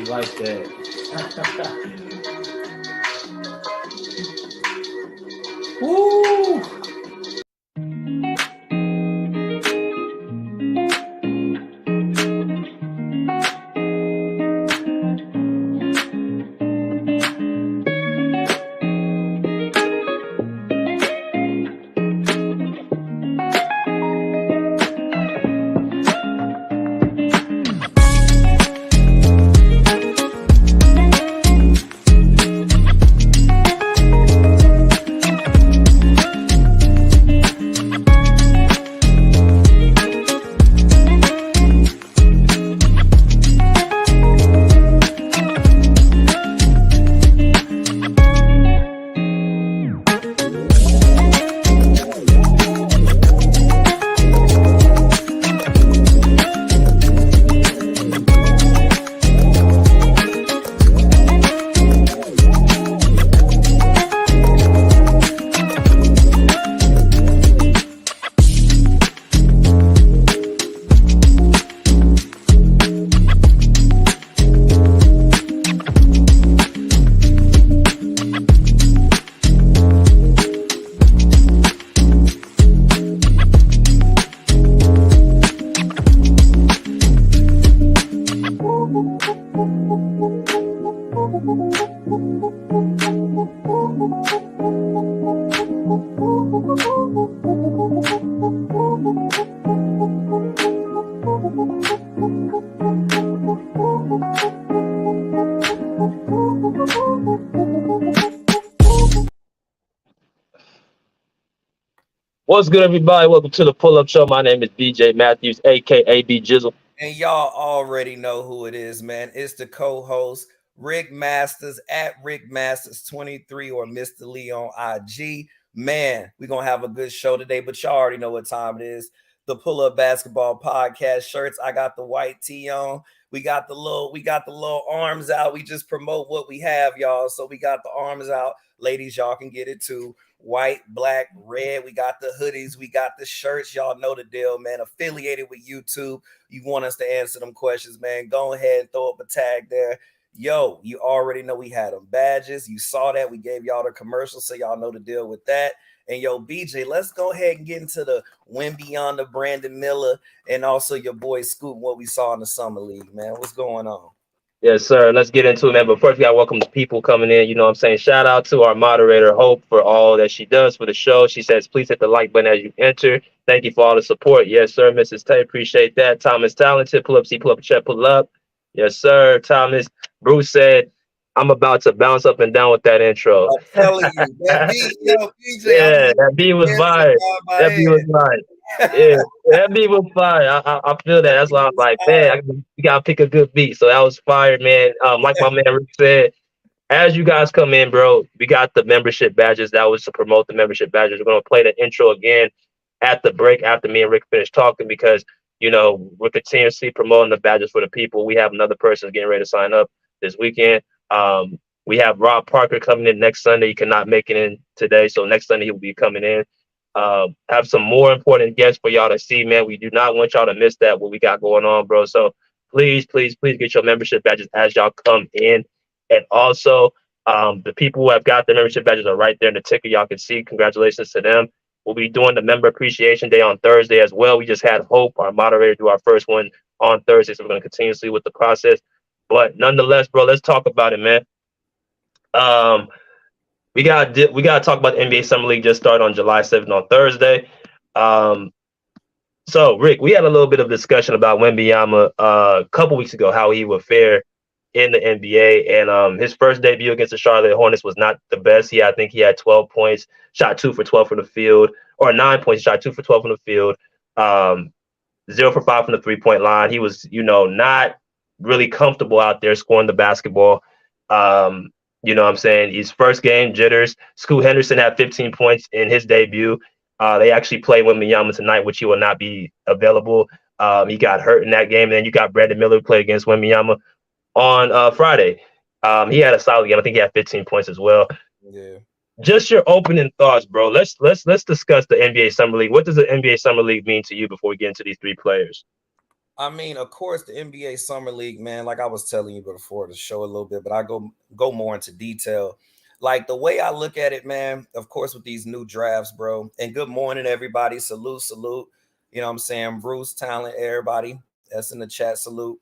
You like that. Woo! What's good, everybody? Welcome to the Pull Up Show. My name is BJ Matthews, aka B Jizzle. And y'all already know who it is, man. It's the co-host, Rick Masters at Rick Masters 23 or Mr. Lee on IG. Man, we're gonna have a good show today, but y'all already know what time it is. The Pull Up Basketball Podcast shirts. I got the white tee on. We got the little arms out. We just promote what we have, y'all. So we got the arms out. Ladies, y'all can get it too. White, black, red. We got the hoodies. We got the shirts. Y'all know the deal, man. Affiliated with YouTube. You want us to answer them questions, man. Go ahead and throw up a tag there. Yo, you already know we had them badges. You saw that. We gave y'all the commercial, so y'all know the deal with that. And yo, BJ, let's go ahead and get into the Wembenyama, Brandon Miller, and also your boy Scoot, what we saw in the Summer League, man. What's going on? Yes, sir. Let's get into it, man. But first, we got to welcome the people coming in. You know what I'm saying? Shout out to our moderator, Hope, for all that she does for the show. She says, please hit the like button as you enter. Thank you for all the support. Yes, sir, Mrs. Tay. Appreciate that. Thomas Talented. Pull up, see, pull up, check, pull up. Yes, sir. Thomas. Bruce said, I'm about to bounce up and down with that intro. I'm telling you, that beat, yo, BJ. Yeah, that beat was fire. That beat was fire. Yeah, that beat was fire. I feel that. That's why I was like, man, you gotta pick a good beat. So that was fire, man. Like my man Rick said, as you guys come in, bro, we got the membership badges. That was to promote the membership badges. We're gonna play the intro again at the break after me and Rick finish talking because you know we're continuously promoting the badges for the people. We have another person getting ready to sign up this weekend. We have Rob Parker coming in next Sunday. He cannot make it in today, so next Sunday he'll be coming in. Have some more important guests for y'all to see, man. We do not want y'all to miss that, what we got going on, bro. So please get your membership badges as y'all come in. And also, the people who have got their membership badges are right there in the ticker. Y'all can see. Congratulations to them. We'll be doing the Member Appreciation Day on Thursday as well. We just had Hope, our moderator, do our first one on Thursday, so we're going to continuously with the process. But nonetheless, bro, let's talk about it, man. We got to talk about the NBA Summer League just started on July 7th on Thursday. So, Rick, we had a little bit of discussion about Wembenyama a couple weeks ago, how he would fare in the NBA. And his first debut against the Charlotte Hornets was not the best. I think he had 12 points, shot 2 for 12 from the field, or 9 points, shot 2 for 12 from the field, 0 for 5 from the three-point line. He was, not really comfortable out there scoring the basketball. You know what I'm saying? His first game, jitters. Scoot Henderson had 15 points in his debut. They actually play Wembenyama tonight, which he will not be available. He got hurt in that game. And then you got Brandon Miller play against Wembenyama on Friday. He had a solid game. I think he had 15 points as well. Yeah. Just your opening thoughts, bro. Let's discuss the NBA Summer League. What does the NBA Summer League mean to you before we get into these three players? I mean, of course, the NBA Summer League, man. Like I was telling you before the show a little bit, but I go more into detail. Like the way I look at it, man. Of course, with these new drafts, bro. And good morning, everybody. Salute, salute. You know what I'm saying? Bruce, Talent, everybody that's in the chat. Salute.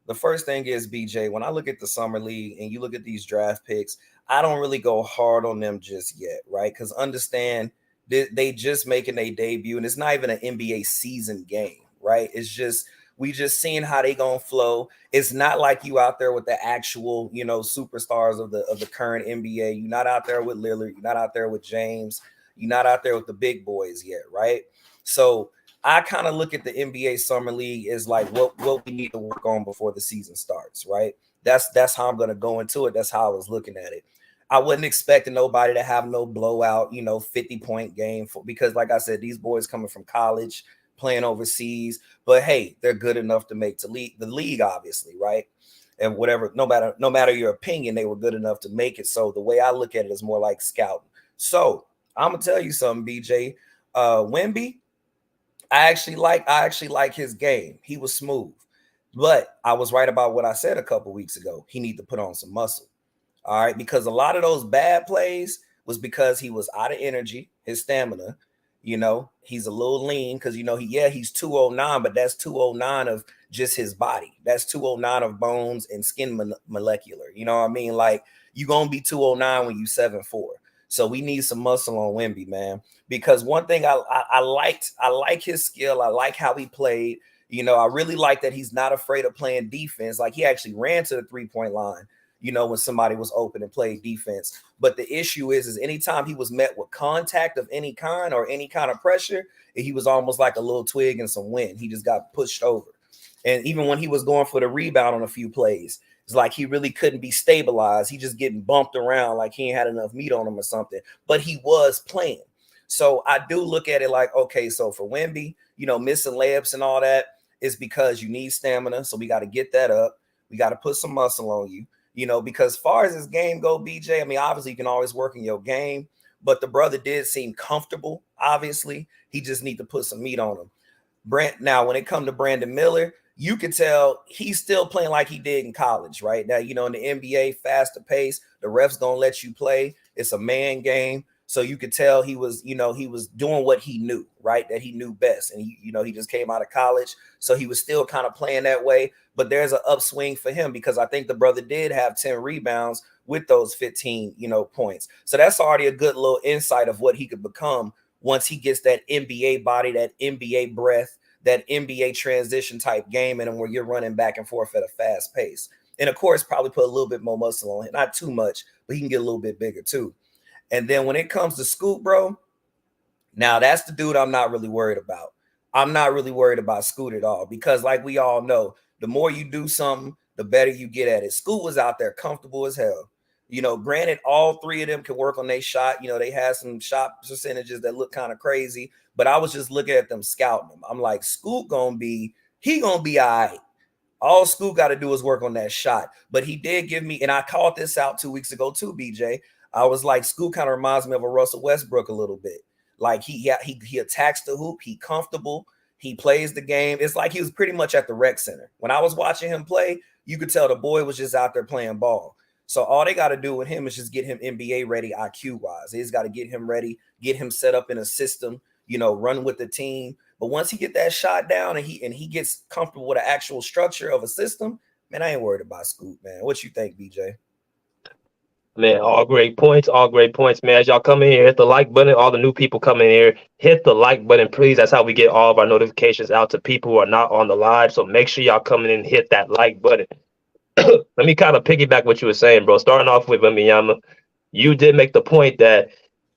The first thing is BJ. When I look at the Summer League and you look at these draft picks, I don't really go hard on them just yet, right? Because understand they just making a debut, and it's not even an NBA season game, right? It's just we just seeing how they gonna flow. It's not like you out there with the actual, superstars of the current NBA. You're not out there with Lillard. You're not out there with James. You're not out there with the big boys yet, right? So I kind of look at the NBA Summer League as like what we need to work on before the season starts, right? That's how I'm gonna go into it. That's how I was looking at it. I wasn't expecting nobody to have no blowout, 50-point game because, like I said, these boys coming from college, playing overseas, but hey, they're good enough to make the league, obviously, right? And whatever, no matter your opinion, they were good enough to make it. So the way I look at it is more like scouting. So I'm gonna tell you something, BJ. Wemby, I actually like his game. He was smooth, but I was right about what I said a couple weeks ago. He need to put on some muscle. All right, because a lot of those bad plays was because he was out of energy, his stamina. He's a little lean because he's 209, but that's 209 of just his body. That's 209 of bones and skin molecular. You know what I mean? Like you're gonna be 209 when you 7'4". So we need some muscle on Wemby, man. Because one thing I like his skill. I like how he played. I really like that he's not afraid of playing defense. Like he actually ran to the 3-point line, when somebody was open and played defense. But the issue is anytime he was met with contact of any kind or any kind of pressure, he was almost like a little twig in some wind. He just got pushed over. And even when he was going for the rebound on a few plays, it's like he really couldn't be stabilized. He just getting bumped around like he ain't had enough meat on him or something. But he was playing. So I do look at it like, okay, so for Wemby, missing layups and all that is because you need stamina. So we got to get that up. We got to put some muscle on you. Because as far as his game go, BJ, I mean, obviously you can always work in your game, but the brother did seem comfortable. Obviously, he just need to put some meat on him. Now, when it comes to Brandon Miller, you can tell he's still playing like he did in college, right? Now, in the NBA, faster pace, the refs gonna let you play. It's a man game. So you could tell he was doing what he knew, right? That he knew best. And he just came out of college. So he was still kind of playing that way. But there's an upswing for him because I think the brother did have 10 rebounds with those 15, points. So that's already a good little insight of what he could become once he gets that NBA body, that NBA breath, that NBA transition type game, and where you're running back and forth at a fast pace. And of course, probably put a little bit more muscle on it. Not too much, but he can get a little bit bigger too. And then when it comes to Scoot, bro, now that's the dude I'm not really worried about. I'm not really worried about Scoot at all because like we all know, the more you do something, the better you get at it. Scoot was out there comfortable as hell. Granted, all three of them can work on their shot. They had some shot percentages that look kind of crazy, but I was just looking at them scouting them. I'm like, Scoot gonna be all right. All Scoot got to do is work on that shot. But he did give me, and I called this out 2 weeks ago too, BJ. I was like, Scoot kind of reminds me of a Russell Westbrook a little bit. Like he attacks the hoop, he comfortable, he plays the game. It's like he was pretty much at the rec center. When I was watching him play, you could tell the boy was just out there playing ball. So all they got to do with him is just get him NBA ready IQ wise. They just got to get him ready, get him set up in a system, run with the team. But once he get that shot down and he gets comfortable with the actual structure of a system, man, I ain't worried about Scoot, man. What you think, BJ? Man, all great points, man. As y'all come in here, hit the like button. All the new people coming in here, hit the like button, please. That's how we get all of our notifications out to people who are not on the live. So make sure y'all coming in, hit that like button. Let me kind of piggyback what you were saying, bro. Starting off with Wembenyama, you did make the point that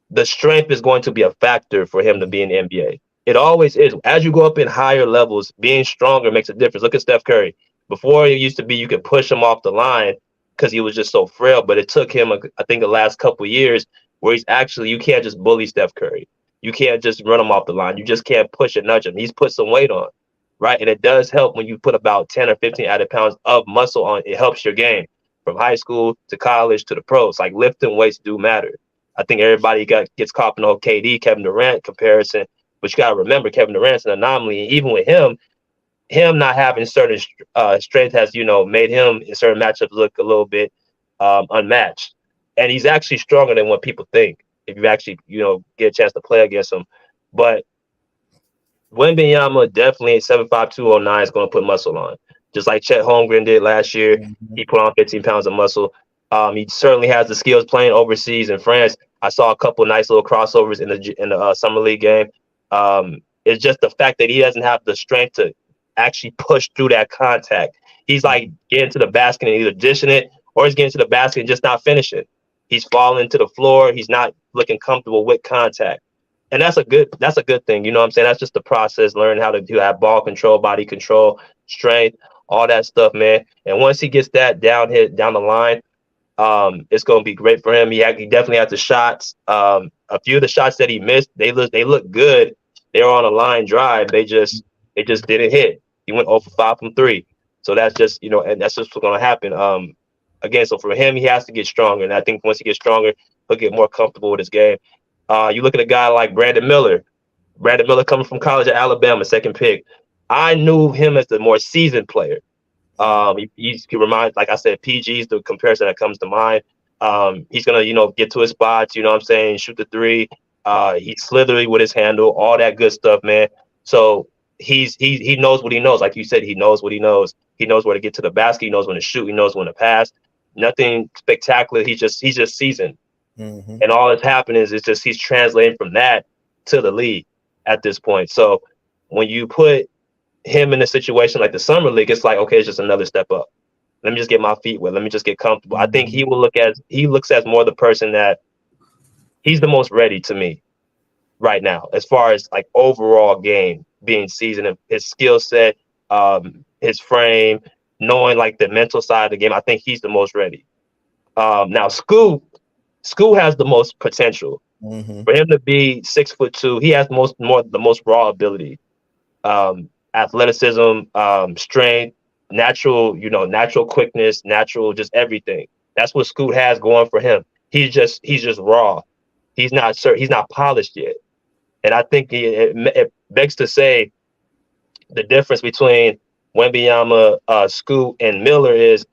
the strength is going to be a factor for him to be in the NBA. It always is. As you go up in higher levels, being stronger makes a difference. Look at Steph Curry. Before it used to be you could push him off the line because he was just so frail, but it took him, I think, the last couple of years where you can't just bully Steph Curry. You can't just run him off the line. You just can't push and nudge him. He's put some weight on, right? And it does help when you put about 10 or 15 added pounds of muscle on. It helps your game from high school to college to the pros. Like lifting weights do matter. I think everybody gets caught up in the whole KD, Kevin Durant comparison, but you got to remember Kevin Durant's an anomaly. And even with him, him not having certain strength has, made him in certain matchups look a little bit unmatched. And he's actually stronger than what people think if you actually, get a chance to play against him. But Wembenyama definitely 7'5", 209 is going to put muscle on, just like Chet Holmgren did last year. Mm-hmm. He put on 15 pounds of muscle. He certainly has the skills playing overseas in France. I saw a couple nice little crossovers in the summer league game. It's just the fact that he doesn't have the strength to actually push through that contact. He's like getting to the basket and either dishing it, or he's getting to the basket and just not finishing. He's falling to the floor. He's not looking comfortable with contact. And that's a good thing. You know what I'm saying? That's just the process, learn how to have ball control, body control, strength, all that stuff, man. And once he gets that down the line, it's going to be great for him. He definitely has the shots. A few of the shots that he missed, they look good. They were on a line drive. They just didn't hit. He went 0 for 5 from 3. So that's just, and that's just what's going to happen. Again, so for him, he has to get stronger. And I think once he gets stronger, he'll get more comfortable with his game. You look at a guy like Brandon Miller. Brandon Miller coming from college at Alabama, second pick. I knew him as the more seasoned player. He reminds, like I said, PG is the comparison that comes to mind. He's gonna, get to his spots, you know what I'm saying, shoot the three. He's slithery with his handle, all that good stuff, man. So he knows what he knows. Like you said, he knows what he knows. He knows where to get to the basket. He knows when to shoot. He knows when to pass. Nothing spectacular. He's just seasoned. Mm-hmm. And all that's happening is just he's translating from that to the league at this point. So when you put him in a situation like the summer league, it's like, okay, it's just another step up. Let me just get my feet wet. Let me just get comfortable. I think he looks as more the person that he's the most ready to me right now, as far as like overall game being seasoned, his skill set, his frame, knowing like the mental side of the game. I think he's the most ready. Now Scoot has the most potential. Mm-hmm. For him to be 6'2", he has the most raw ability, athleticism, strength, natural quickness, natural just everything. That's what Scoot has going for him. He's just raw. He's not polished yet, and I think it begs to say the difference between Wembenyama, Scoot, and Miller is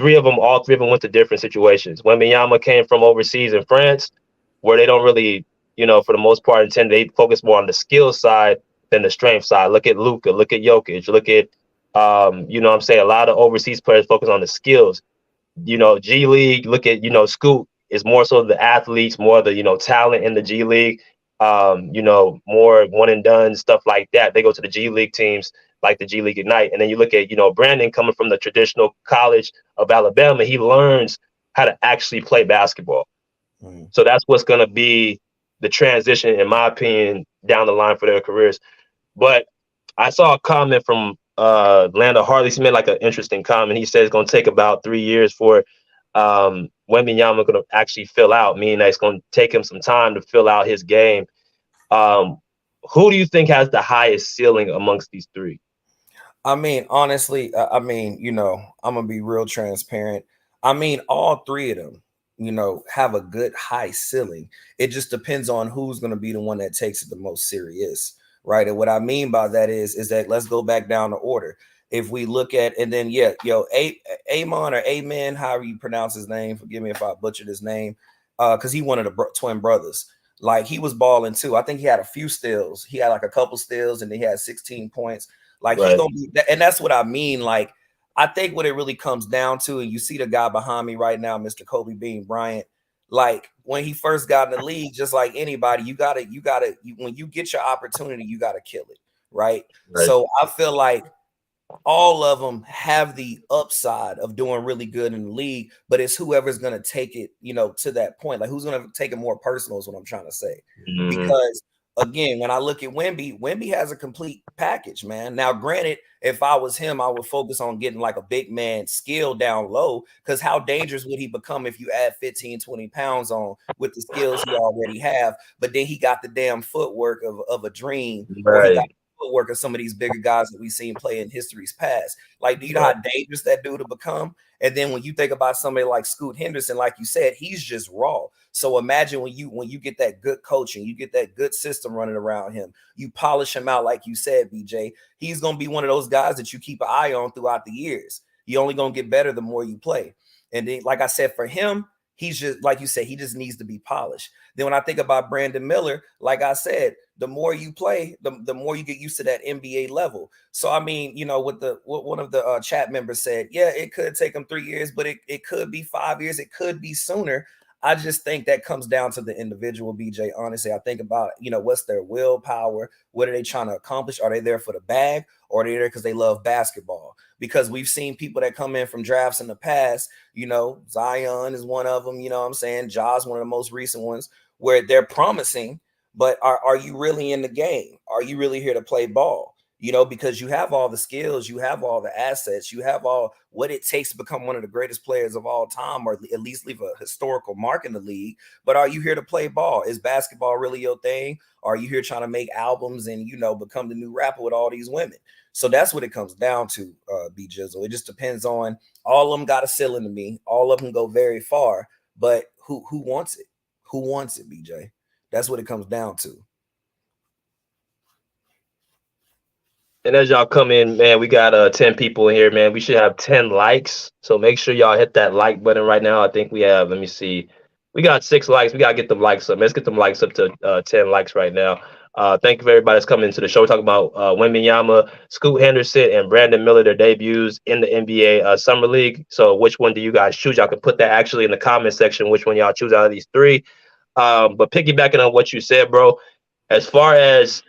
all three of them went to different situations. Wembenyama came from overseas in France, where they don't really, for the most part, they focus more on the skill side than the strength side. Look at Luka, look at Jokic, look at, what I'm saying, a lot of overseas players focus on the skills. G League, look at, Scoot is more so the athletes, more the, talent in the G League, more one and done, stuff like that. They go to the G League teams like the G League Ignite. And then you look at, Brandon coming from the traditional college of Alabama, he learns how to actually play basketball. Mm-hmm. So that's what's going to be the transition, in my opinion, down the line for their careers. But I saw a comment from Lando Harley. He made like an interesting comment. He said it's going to take about 3 years for Wembenyama going to actually fill out, meaning that it's going to take him some time to fill out his game. Who do you think has the highest ceiling amongst these three? I mean, honestly, I'm going to be real transparent. I mean, all three of them, have a good high ceiling. It just depends on who's going to be the one that takes it the most serious, right? And what I mean by that is that let's go back down the order. If we look at, and then, Amon or Amen, however you pronounce his name, forgive me if I butchered his name, because he one of the twin brothers. Like, he was balling too. I think he had a few steals. He had like a couple steals, and then he had 16 points. Like, right. He's gonna be, and that's what I mean. Like, I think what it really comes down to, and you see the guy behind me right now, Mr. Kobe Bean Bryant. Like, when he first got in the league, just like anybody, you gotta when you get your opportunity, you gotta kill it, right? So I feel like all of them have the upside of doing really good in the league, but it's whoever's going to take it, to that point. Like, who's going to take it more personal is what I'm trying to say. Mm-hmm. Because again, when I look at Wemby has a complete package, man. Now, granted, if I was him, I would focus on getting like a big man skill down low, because how dangerous would he become if you add 15, 20 pounds on with the skills he already have, but then he got the damn footwork of a dream, right? Or he got footwork of some of these bigger guys that we've seen play in history's past. Like, do you know how dangerous that dude to become? And then when you think about somebody like Scoot Henderson, like you said, he's just raw. So imagine when you get that good coaching, you get that good system running around him, you polish him out, like you said, BJ, he's going to be one of those guys that you keep an eye on throughout the years. You're only going to get better the more you play. And then, like I said, for him, he's just, like you said, he just needs to be polished. Then when I think about Brandon Miller, like I said, the more you play, the more you get used to that NBA level. So, I mean, you know, what one of the chat members said, yeah, it could take him 3 years, but it could be 5 years. It could be sooner. I just think that comes down to the individual, BJ. Honestly, I think about, you know, what's their willpower? What are they trying to accomplish? Are they there for the bag, or are they there because they love basketball? Because we've seen people that come in from drafts in the past, you know, Zion is one of them, you know what I'm saying? Ja's one of the most recent ones, where they're promising, but are you really in the game? Are you really here to play ball? You know, because you have all the skills, you have all the assets, you have all what it takes to become one of the greatest players of all time, or at least leave a historical mark in the league. But are you here to play ball? Is basketball really your thing? Or are you here trying to make albums and, you know, become the new rapper with all these women? So that's what it comes down to, B Jizzle. It just depends on, all of them got a ceiling to me. All of them go very far, but who wants it? Who wants it, BJ? That's what it comes down to. And as y'all come in, man, we got 10 people in here, man. We should have 10 likes. So make sure y'all hit that like button right now. I think we have, let me see. We got 6 likes. We got to get them likes up. Let's get them likes up to 10 likes right now. Thank you for everybody that's coming into the show. We're talking about Wembenyama, Scoot Henderson, and Brandon Miller, their debuts in the NBA Summer League. So which one do you guys choose? Y'all can put that actually in the comment section, which one y'all choose out of these 3. But piggybacking on what you said, bro, as far as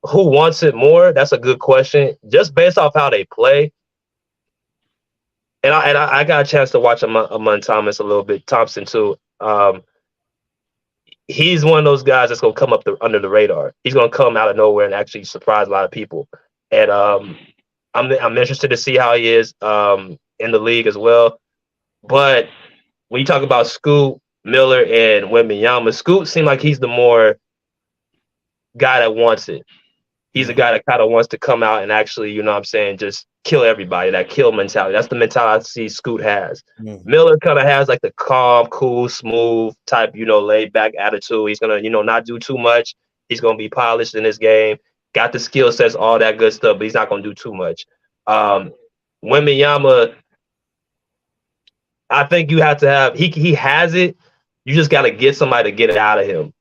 who wants it more, that's a good question. Just based off how they play. And I got a chance to watch Amon Thomas a little bit, Thompson too. He's one of those guys that's gonna come up under the radar. He's gonna come out of nowhere and actually surprise a lot of people. And I'm interested to see how he is in the league as well. But when you talk about Scoot, Miller, and Wembenyama, Scoot seemed like he's the more guy that wants it. He's a guy that kind of wants to come out and actually, you know what I'm saying, just kill everybody, that kill mentality. That's the mentality I see Scoot has. Miller kind of has like the calm, cool, smooth type, you know, laid back attitude. He's going to, you know, not do too much. He's going to be polished in this game. Got the skill sets, all that good stuff, but he's not going to do too much. Wembenyama, I think you have to have, he has it. You just got to get somebody to get it out of him.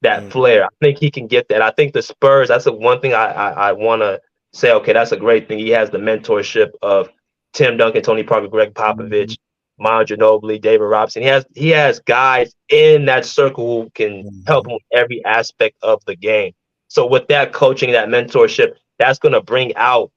That flair. I think he can get that. I think the Spurs, that's the one thing I want to say, okay, that's a great thing. He has the mentorship of Tim Duncan, Tony Parker, Greg Popovich, Manu Ginobili, David Robinson. He has guys in that circle who can help him with every aspect of the game. So with that coaching, that mentorship, that's going to bring out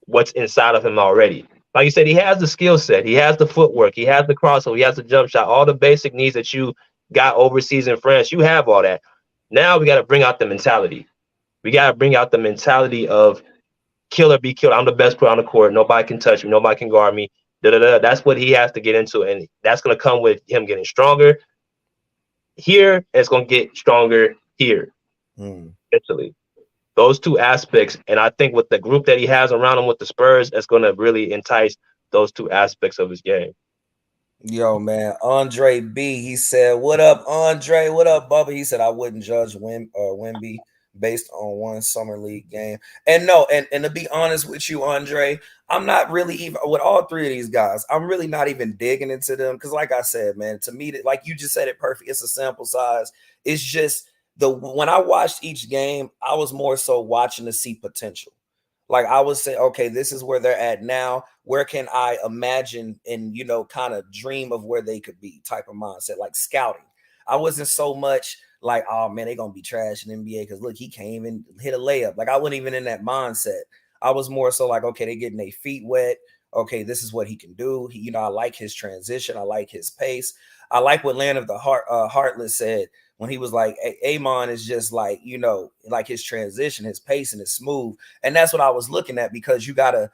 what's inside of him already. Like you said, he has the skill set. He has the footwork. He has the crossover. He has the jump shot. All the basic needs that you got overseas in France, you have all that. Now we got to bring out the mentality. We got to bring out the mentality of kill or be killed. I'm the best player on the court. Nobody can touch me. Nobody can guard me. That's what he has to get into, and that's going to come with him getting stronger here, and it's going to get stronger here. Eventually. Those 2 aspects, and I think with the group that he has around him with the Spurs, that's going to really entice those 2 aspects of his game. Yo, man, Andre B, he said, what up, Andre? What up, Bubba? He said, I wouldn't judge Wemby based on one summer league game. And no, and to be honest with you, Andre, I'm not really even, with all 3 of these guys, I'm really not even digging into them. Because like I said, man, to me, like you just said it perfect, it's a sample size. It's just, when I watched each game, I was more so watching to see potential. Like I would say, okay, this is where they're at now. Where can I imagine and, you know, kind of dream of where they could be type of mindset, like scouting. I wasn't so much like, oh man, they're going to be trash in NBA because look, he came and hit a layup. Like I wasn't even in that mindset. I was more so like, okay, they're getting their feet wet. Okay, this is what he can do. He, you know, I like his transition. I like his pace. I like what Land of the Heartless said when he was like, Amon is just like, you know, like his transition, his pacing is smooth. And that's what I was looking at, because you gotta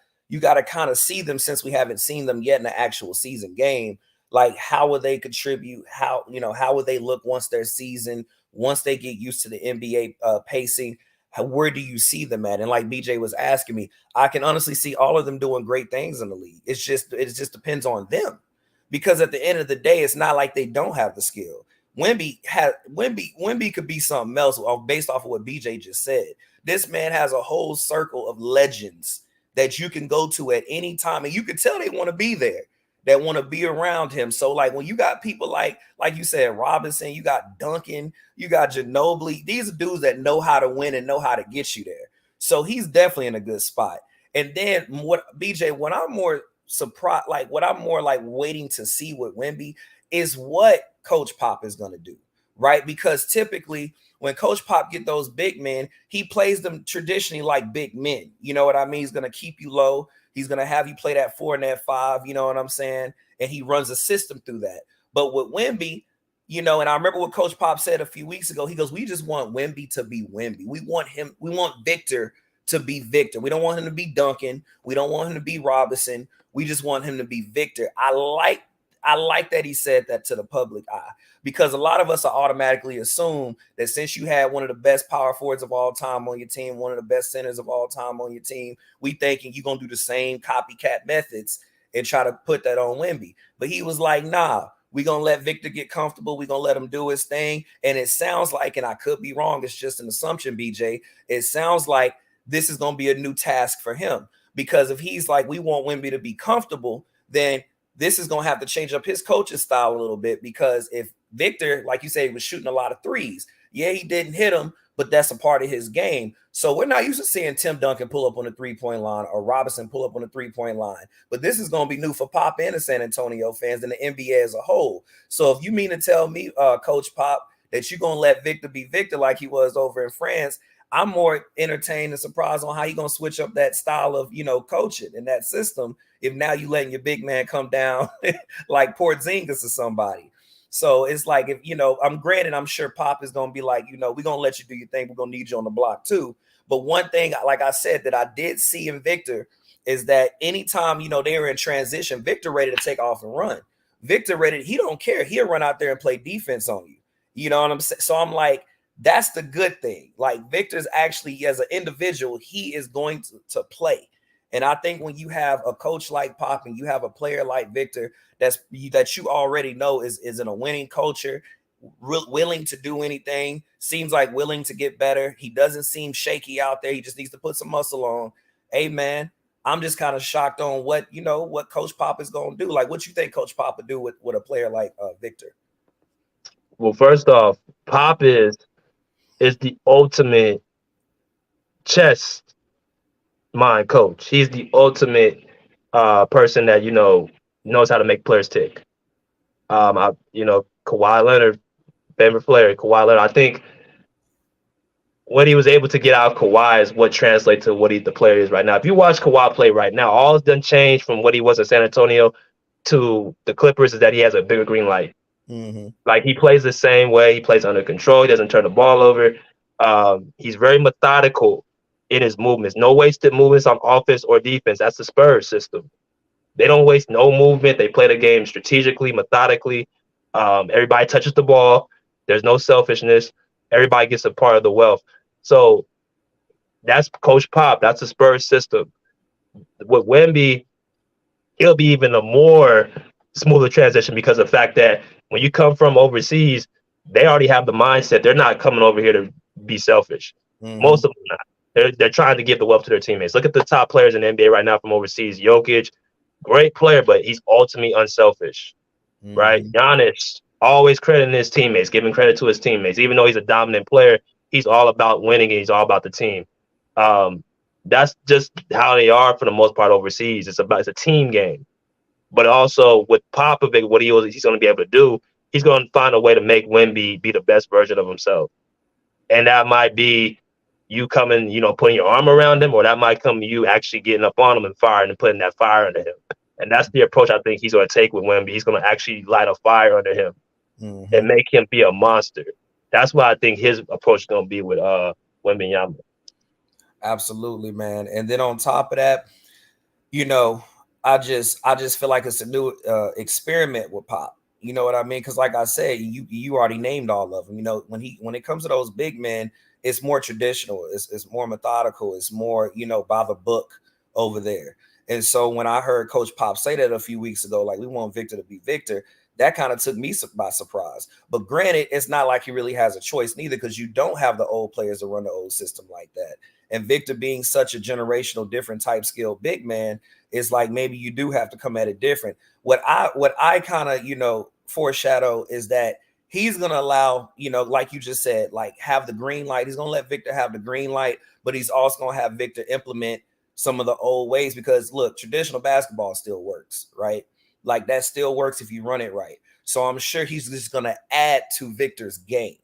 kind of see them, since we haven't seen them yet in the actual season game. Like, how would they contribute? How would they look once their season, once they get used to the NBA pacing? Where do you see them at? And like BJ was asking me, I can honestly see all of them doing great things in the league. It just depends on them. because at the end of the day, it's not like they don't have the skill. Wemby could be something else based off of what BJ just said. This man has a whole circle of legends that you can go to at any time, and you can tell they want to be there, that want to be around him. So like when you got people like you said, Robinson, you got Duncan, you got Ginobili, these are dudes that know how to win and know how to get you there. So he's definitely in a good spot. And then what I'm more surprised, like what I'm more like waiting to see with Wemby is what Coach Pop is going to do, right? Because typically when Coach Pop get those big men, he plays them traditionally like big men. You know what I mean? He's going to keep you low. He's going to have you play that 4 and that 5, you know what I'm saying? And he runs a system through that. But with Wemby, you know, and I remember what Coach Pop said a few weeks ago. He goes, we just want Wemby to be Wemby. We want Victor to be Victor. We don't want him to be Duncan. We don't want him to be Robinson. We just want him to be Victor. I like that he said that to the public eye, because a lot of us are automatically assume that since you had one of the best power forwards of all time on your team, one of the best centers of all time on your team, we thinking you're going to do the same copycat methods and try to put that on Wemby. But he was like, nah, we're going to let Victor get comfortable. We're going to let him do his thing. And it sounds like, and I could be wrong, it's just an assumption, BJ, it sounds like this is going to be a new task for him, because if he's like, we want Wemby to be comfortable, then this is going to have to change up his coaching style a little bit, because if Victor, like you say, was shooting a lot of threes, yeah, he didn't hit them, but that's a part of his game. So we're not used to seeing Tim Duncan pull up on the 3-point line or Robinson pull up on the 3-point line. But this is going to be new for Pop and the San Antonio fans and the NBA as a whole. So if you mean to tell me, Coach Pop, that you're going to let Victor be Victor like he was over in France, I'm more entertained and surprised on how you're going to switch up that style of, you know, coaching and that system if now you letting your big man come down like Porzingis or somebody. So it's like, if, you know, I'm sure Pop is going to be like, you know, we're going to let you do your thing. We're going to need you on the block too. But one thing, like I said, that I did see in Victor is that anytime, you know, they were in transition, Victor ready to take off and run. Victor ready, he don't care. He'll run out there and play defense on you. You know what I'm saying? So I'm like, that's the good thing. Like Victor's actually, as an individual, he is going to play. And I think when you have a coach like Pop and you have a player like Victor that you already know is in a winning culture, willing to do anything, seems like willing to get better. He doesn't seem shaky out there. He just needs to put some muscle on. Hey, man, I'm just kind of shocked on what Coach Pop is going to do. Like, what you think Coach Pop would do with a player like Victor? Well, first off, Pop is the ultimate chess mind coach. He's the ultimate person that, you know, knows how to make players tick. Kawhi Leonard, favorite player, Kawhi Leonard. I think what he was able to get out of Kawhi is what translates to what the player is right now. If you watch Kawhi play right now, all has done changed from what he was at San Antonio to the Clippers is that he has a bigger green light. Mm-hmm. Like he plays the same way. He plays under control. He doesn't turn the ball over. He's very methodical in his movements. No wasted movements on offense or defense. That's the Spurs system. They don't waste no movement. They play the game strategically, methodically. Everybody touches the ball. There's no selfishness. Everybody gets a part of the wealth. So that's Coach Pop. That's the Spurs system. With Wemby, it'll be even a more smoother transition because of the fact that when you come from overseas, they already have the mindset. They're not coming over here to be selfish. Mm-hmm. Most of them not. They're trying to give the wealth to their teammates. Look at the top players in the NBA right now from overseas. Jokic, great player, but he's ultimately unselfish, right? Giannis, always crediting his teammates, giving credit to his teammates. Even though he's a dominant player, he's all about winning and he's all about the team. That's just how they are for the most part overseas. It's a team game. But also with Popovic, what he's going to be able to do, he's going to find a way to make Wemby be the best version of himself. And that might be you coming, putting your arm around him, or that might come you actually getting up on him and firing and putting that fire under him. And that's the approach I think he's going to take with Wemby. He's going to actually light a fire under him and make him be a monster. That's what I think his approach is going to be with Wembenyama. Absolutely, man. And then on top of that, I just feel like it's a new experiment with Pop. You know what I mean? Because like I said, you already named all of them. When it comes to those big men, it's more traditional. It's more methodical. It's more, by the book over there. And so when I heard Coach Pop say that a few weeks ago, like we want Victor to be Victor, that kind of took me by surprise. But granted, it's not like he really has a choice neither, because you don't have the old players to run the old system like that. And Victor being such a generational, different type skill big man, is like maybe you do have to come at it different. What I kind of, foreshadow is that he's going to allow, like you just said, like have the green light. He's going to let Victor have the green light, but he's also going to have Victor implement some of the old ways, because look, traditional basketball still works, right? Like that still works if you run it right. So I'm sure he's just going to add to Victor's game.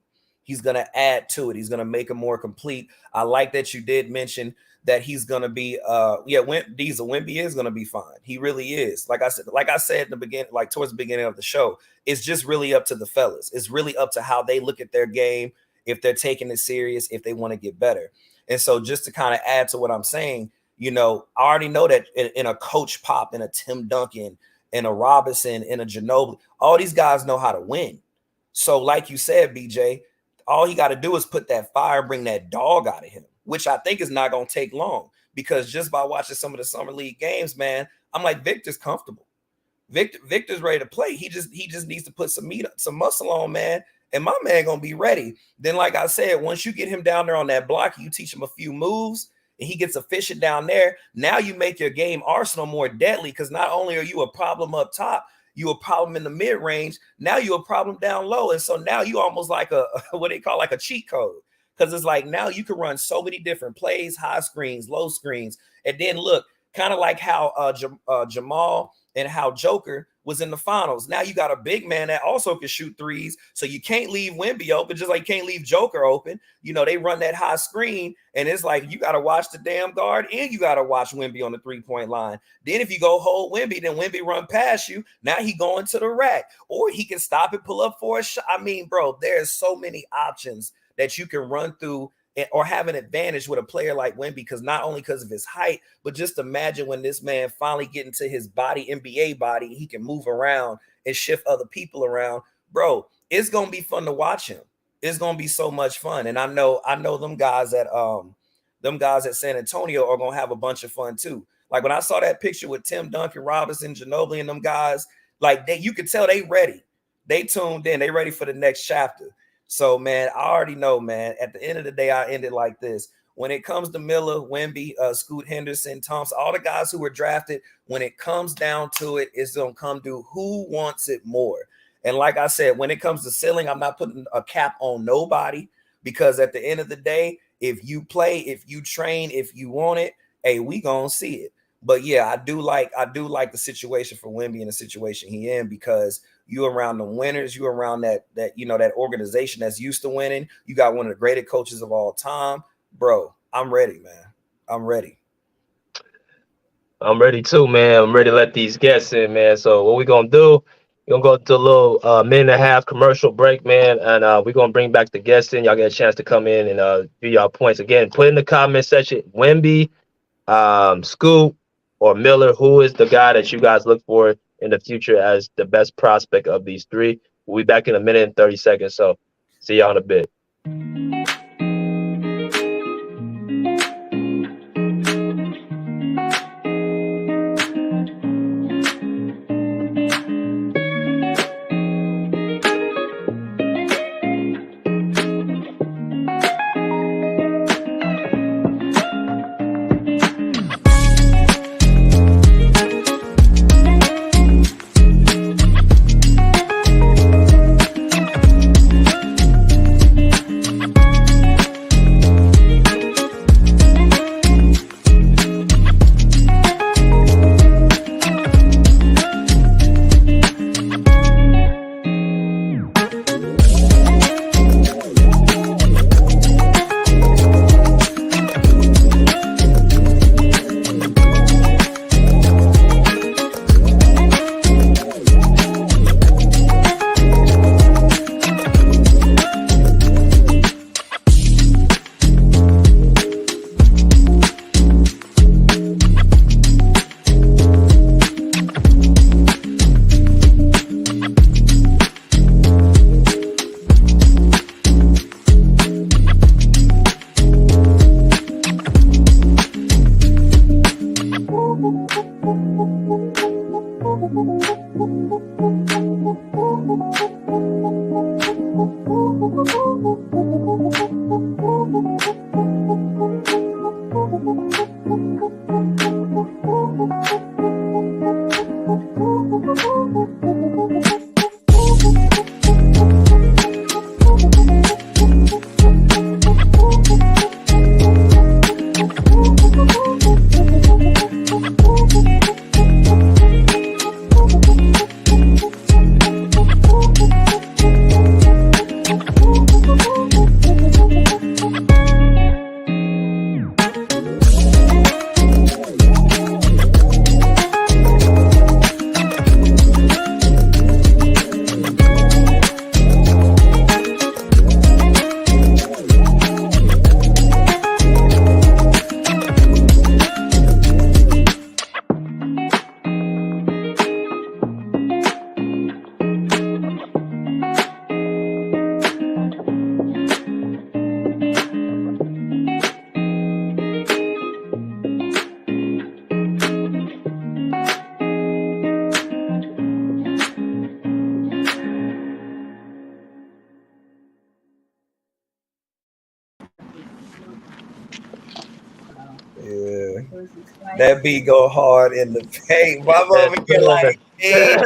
He's going to add to it. He's going to make it more complete. I like that you did mention that he's going to be, Wemby is going to be fine. He really is. Like I said in the beginning, like towards the beginning of the show, it's just really up to the fellas. It's really up to how they look at their game, if they're taking it serious, if they want to get better. And so just to kind of add to what I'm saying, I already know that in a Coach Pop, in a Tim Duncan, in a Robinson, in a Ginobili, all these guys know how to win. So like you said, BJ, all he got to do is put that fire, bring that dog out of him, which I think is not going to take long, because just by watching some of the summer league games, man, I'm like, Victor's comfortable. Victor's ready to play. He just needs to put some muscle on, man. And my man going to be ready. Then, like I said, once you get him down there on that block, you teach him a few moves, and he gets efficient down there. Now you make your game arsenal more deadly, because not only are you a problem up top, you a problem in the mid-range. Now you a problem down low. And so now you almost like what they call like a cheat code, because it's like now you can run so many different plays, high screens, low screens. And then look, kind of like how Jamal and how Joker was in the finals. Now you got a big man that also can shoot threes. So you can't leave Wemby open, just like you can't leave Joker open. They run that high screen, and it's like you got to watch the damn guard, and you got to watch Wemby on the 3-point line. Then if you go hold Wemby, then Wemby run past you. Now he going to the rack, or he can stop and pull up for a shot. I mean, bro, there's so many options that you can run through or have an advantage with a player like Wemby, because not only because of his height, but just imagine when this man finally get into his body, NBA body, he can move around and shift other people around. Bro, it's going to be fun to watch him. It's going to be so much fun. And I know them guys at San Antonio are going to have a bunch of fun too. Like when I saw that picture with Tim Duncan, Robinson, Ginobili, and them guys, like you could tell they ready. They tuned in. They ready for the next chapter. So, man, I already know, man, at the end of the day, I end it like this. When it comes to Miller, Wemby, Scoot Henderson, Thompson, all the guys who were drafted, when it comes down to it, it's going to come to who wants it more. And like I said, when it comes to ceiling, I'm not putting a cap on nobody, because at the end of the day, if you play, if you train, if you want it, hey, we going to see it. But yeah, I do like the situation for Wemby and the situation he in, because you around the winners, you around that organization that's used to winning. You got one of the greatest coaches of all time, bro. I'm ready, man. I'm ready. I'm ready too, man. I'm ready to let these guests in, man. So what we gonna do? We're gonna go to a little minute and a half commercial break, man, and we're gonna bring back the guests in. Y'all get a chance to come in and do y'all points again. Put in the comment section, Wemby, Scoot, or Miller. Who is the guy that you guys look for in the future as the best prospect of these three? We'll be back in a minute and 30 seconds. So see y'all in a bit. Yeah. That beat go hard in the paint. My over here like, hey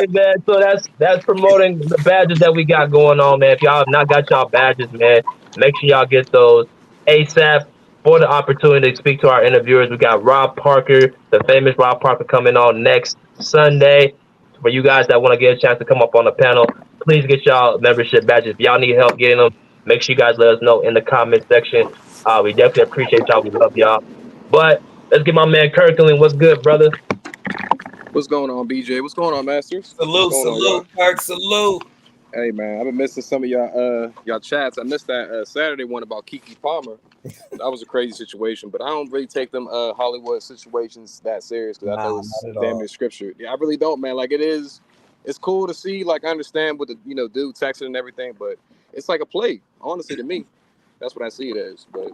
man, so that's promoting the badges that we got going on, man. If y'all have not got y'all badges, man, make sure y'all get those ASAP for the opportunity to speak to our interviewers. We got Rob Parker, the famous Rob Parker, coming on next Sunday. For you guys that want to get a chance to come up on the panel, please get y'all membership badges. If y'all need help getting them, make sure you guys let us know in the comment section. We definitely appreciate y'all. We love y'all. But let's get my man Kirkland. What's good, brother? What's going on, BJ? What's going on, Masters? salute, What's going on, salute, Kirk, salute. Hey man, I've been missing some of y'all chats. I missed that Saturday one about Kiki Palmer. That was a crazy situation, but I don't really take them Hollywood situations that serious because I know it's damn near scripture. Yeah, I really don't, man. Like it's cool to see. Like I understand what the dude texted and everything, but it's like a play. Honestly, to me, that's what I see it as. But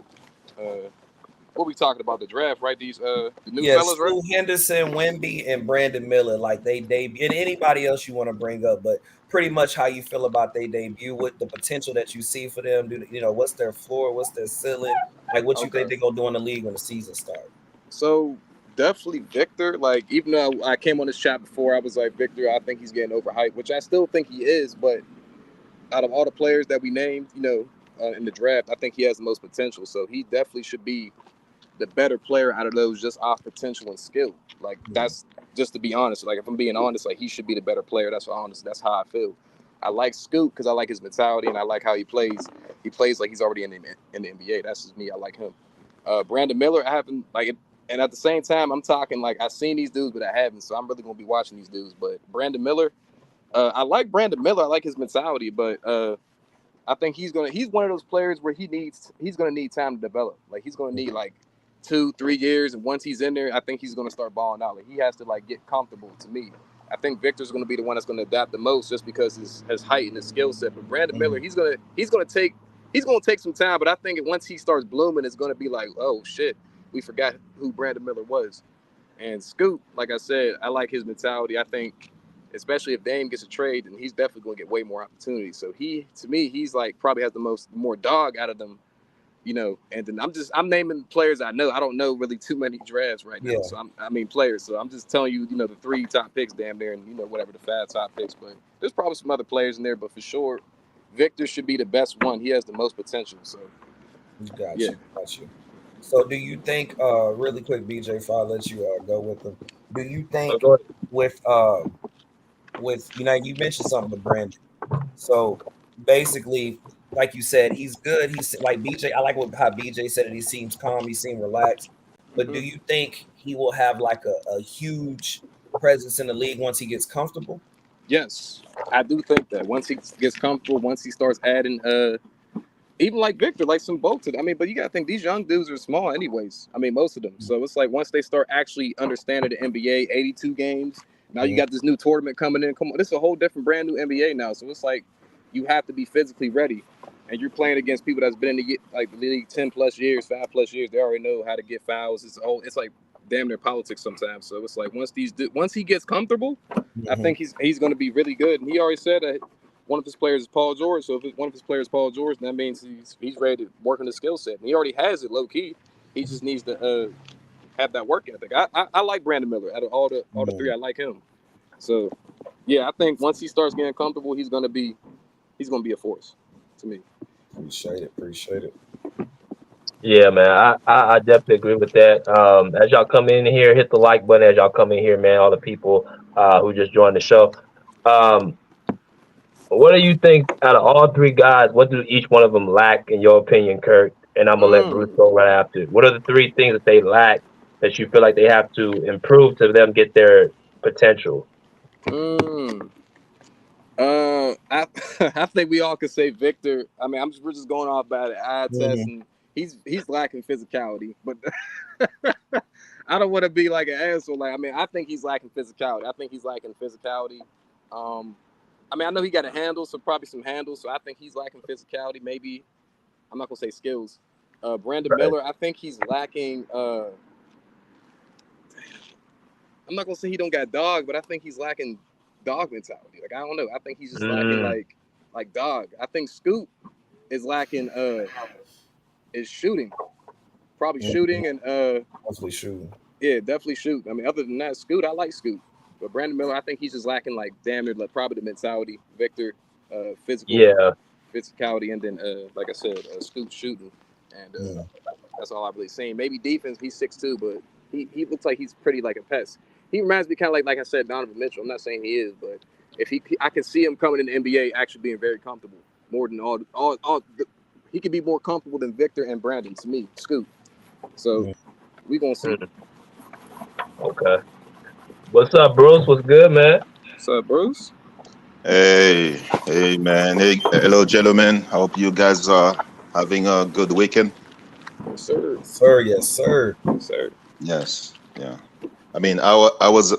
what we talking about, the draft, right? These the new fellas, right? Scoot Henderson, Wemby, and Brandon Miller, like they debut, and anybody else you want to bring up, but pretty much how you feel about their debut, with the potential that you see for them. What's their floor, what's their ceiling, like what you think they're gonna do in the league when the season starts? So definitely Victor. Like even though I came on this chat before, I was like Victor. I think he's getting overhyped, which I still think he is. But out of all the players that we named, in the draft, I think he has the most potential. So he definitely should be the better player out of those just off potential and skill. Like that's just to be honest. Like if I'm being honest, like he should be the better player. That's honest. That's how I feel. I like Scoot because I like his mentality and I like how he plays. He plays like he's already in the NBA. That's just me. I like him. Brandon Miller, I haven't like it, and at the same time, I'm talking like I've seen these dudes, but I haven't. So I'm really gonna be watching these dudes. But Brandon Miller, I like Brandon Miller. I like his mentality, but I think he's one of those players where he's gonna need time to develop. Like he's gonna need like 2-3 years, and once he's in there, I think he's gonna start balling out. Like he has to like get comfortable. To me, I think Victor's gonna be the one that's gonna adapt the most, just because his height and his skill set. But Brandon Miller, he's gonna take some time. But I think once he starts blooming, it's gonna be like, oh shit, we forgot who Brandon Miller was. And Scoot, like I said, I like his mentality. I think, especially if Dame gets a trade, then he's definitely going to get way more opportunities. So to me, he's like probably has the more dog out of them, And then I'm naming players I know. I don't know really too many drafts right now. So players. So I'm just telling you, the 3 top picks damn near, and whatever the 5 top picks. But there's probably some other players in there. But for sure, Victor should be the best one. He has the most potential. So got you. So do you think, really quick, BJ, if I let you go with them, do you think with you mentioned something with Brandon? So basically, like you said, he's good. He's like BJ. I like how BJ said it. He seems calm. He seems relaxed. But do you think he will have like a huge presence in the league once he gets comfortable? Yes, I do think that once he gets comfortable, once he starts adding even like Victor, like some bulk to them. But you got to think these young dudes are small anyways. Most of them. So it's like once they start actually understanding the NBA, 82 games. Now you got this new tournament coming in. Come on, this is a whole different brand new NBA now. So it's like you have to be physically ready. And you're playing against people that's been in the league 10 plus years, 5 plus years. They already know how to get fouls. It's like damn near politics sometimes. So it's like once he gets comfortable, I think he's going to be really good. And he already said that one of his players is Paul George. So if one of his players is Paul George, that means he's ready to work on the skill set. And he already has it low key. He just needs to have that work ethic. I like Brandon Miller. Out of all the three, I like him. So yeah, I think once he starts getting comfortable, he's gonna be a force to me. Appreciate it. Yeah, man, I definitely agree with that. As y'all come in here, hit the like button as y'all come in here, man. All the people who just joined the show. Um, what do you think out of all three guys? What do each one of them lack, in your opinion, Kurt? And I'm gonna let Bruce go right after. What are the three things that they lack that you feel like they have to improve to them get their potential? I I think we all could say Victor. I mean, we're just going off by the eye test, and he's lacking physicality. But I don't want to be like an asshole. Like, I mean, I think he's lacking physicality. I mean, I know he got a handle, so probably some handles. So I think he's lacking physicality. Maybe I'm not gonna say skills. Brandon Miller, I think he's lacking. I'm not gonna say he don't got dog, but I think he's lacking dog mentality. Like, I don't know. I think he's just lacking like dog. I think Scoot is lacking is shooting. Probably shooting and Mostly shooting. Yeah, definitely shoot. I mean, other than that, Scoot, I like Scoot. But Brandon Miller, I think he's just lacking like damn near like probably the mentality, Victor, physicality, and then like I said, Scoot shooting. And that's all I really seen. Maybe defense, he's 6'2", but he looks like he's pretty like a pest. He reminds me kind of like I said, Donovan Mitchell. I'm not saying he is, but if I can see him coming in the NBA actually being very comfortable, more than he could be more comfortable than Victor and Brandon to me, Scoot. So we gonna see. Okay. What's up, Bruce? What's good, man? What's up, Bruce? Hey, man. Hey, hello, gentlemen. I hope you guys are having a good weekend. Yes, sir. Yes, sir. Yes, yeah. I mean, I was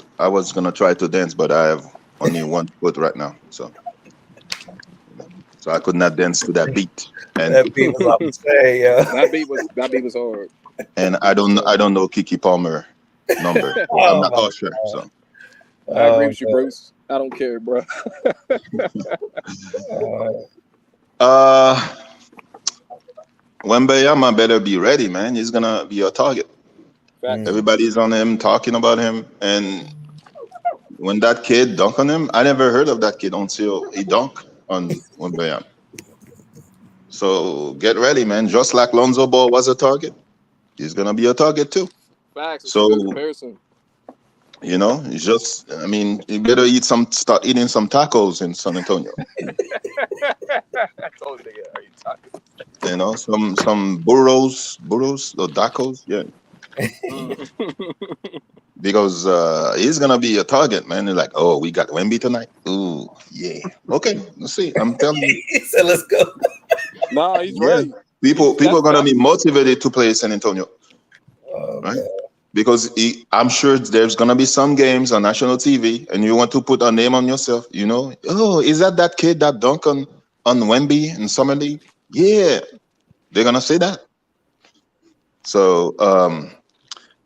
gonna try to dance, but I have only one foot right now, so I could not dance to that beat. And that beat was off the chain, yeah. That beat was hard. And I don't know Kiki Palmer number. I'm not sure. So I agree with you, Bruce. I don't care, bro. Wembenyama better be ready, man. He's gonna be a target. Everybody's on him, talking about him, and when that kid dunked on him, I never heard of that kid until he dunked on Wembenyama. So get ready, man. Just like Lonzo Ball was a target, he's gonna be a target too. Facts. So, comparison. You know, it's just, I mean, you better start eating some tacos in San Antonio. I told you, are you talking? You know, some burros or tacos, yeah. Because he's gonna be a target, man. They're like, oh, we got Wemby tonight. Ooh, yeah. Okay, let's see. I'm telling you. He said, let's go. No, he's right. People are gonna be motivated to play San Antonio, right? Man. Because I'm sure there's gonna be some games on national TV, and you want to put a name on yourself. You know, oh, is that kid that dunk on Wemby in summer league? Yeah, they're gonna say that. So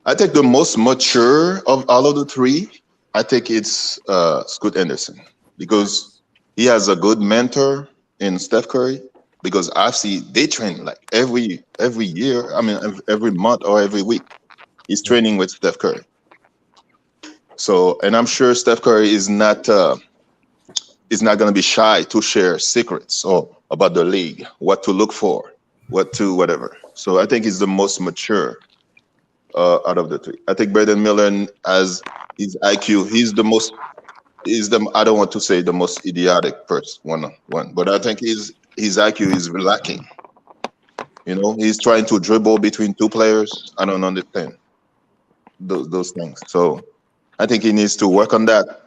I think the most mature of all of the three, I think it's Scoot Henderson, because he has a good mentor in Steph Curry. Because I see they train like every year. I mean, every month or every week, he's training with Steph Curry. So, and I'm sure Steph Curry is not going to be shy to share secrets about the league, what to look for, whatever. So I think he's the most mature out of the three. I think Brandon Miller has his IQ. I don't want to say the most idiotic person, one, but I think his IQ is lacking. You know, he's trying to dribble between two players. I don't understand those things. So I think he needs to work on that.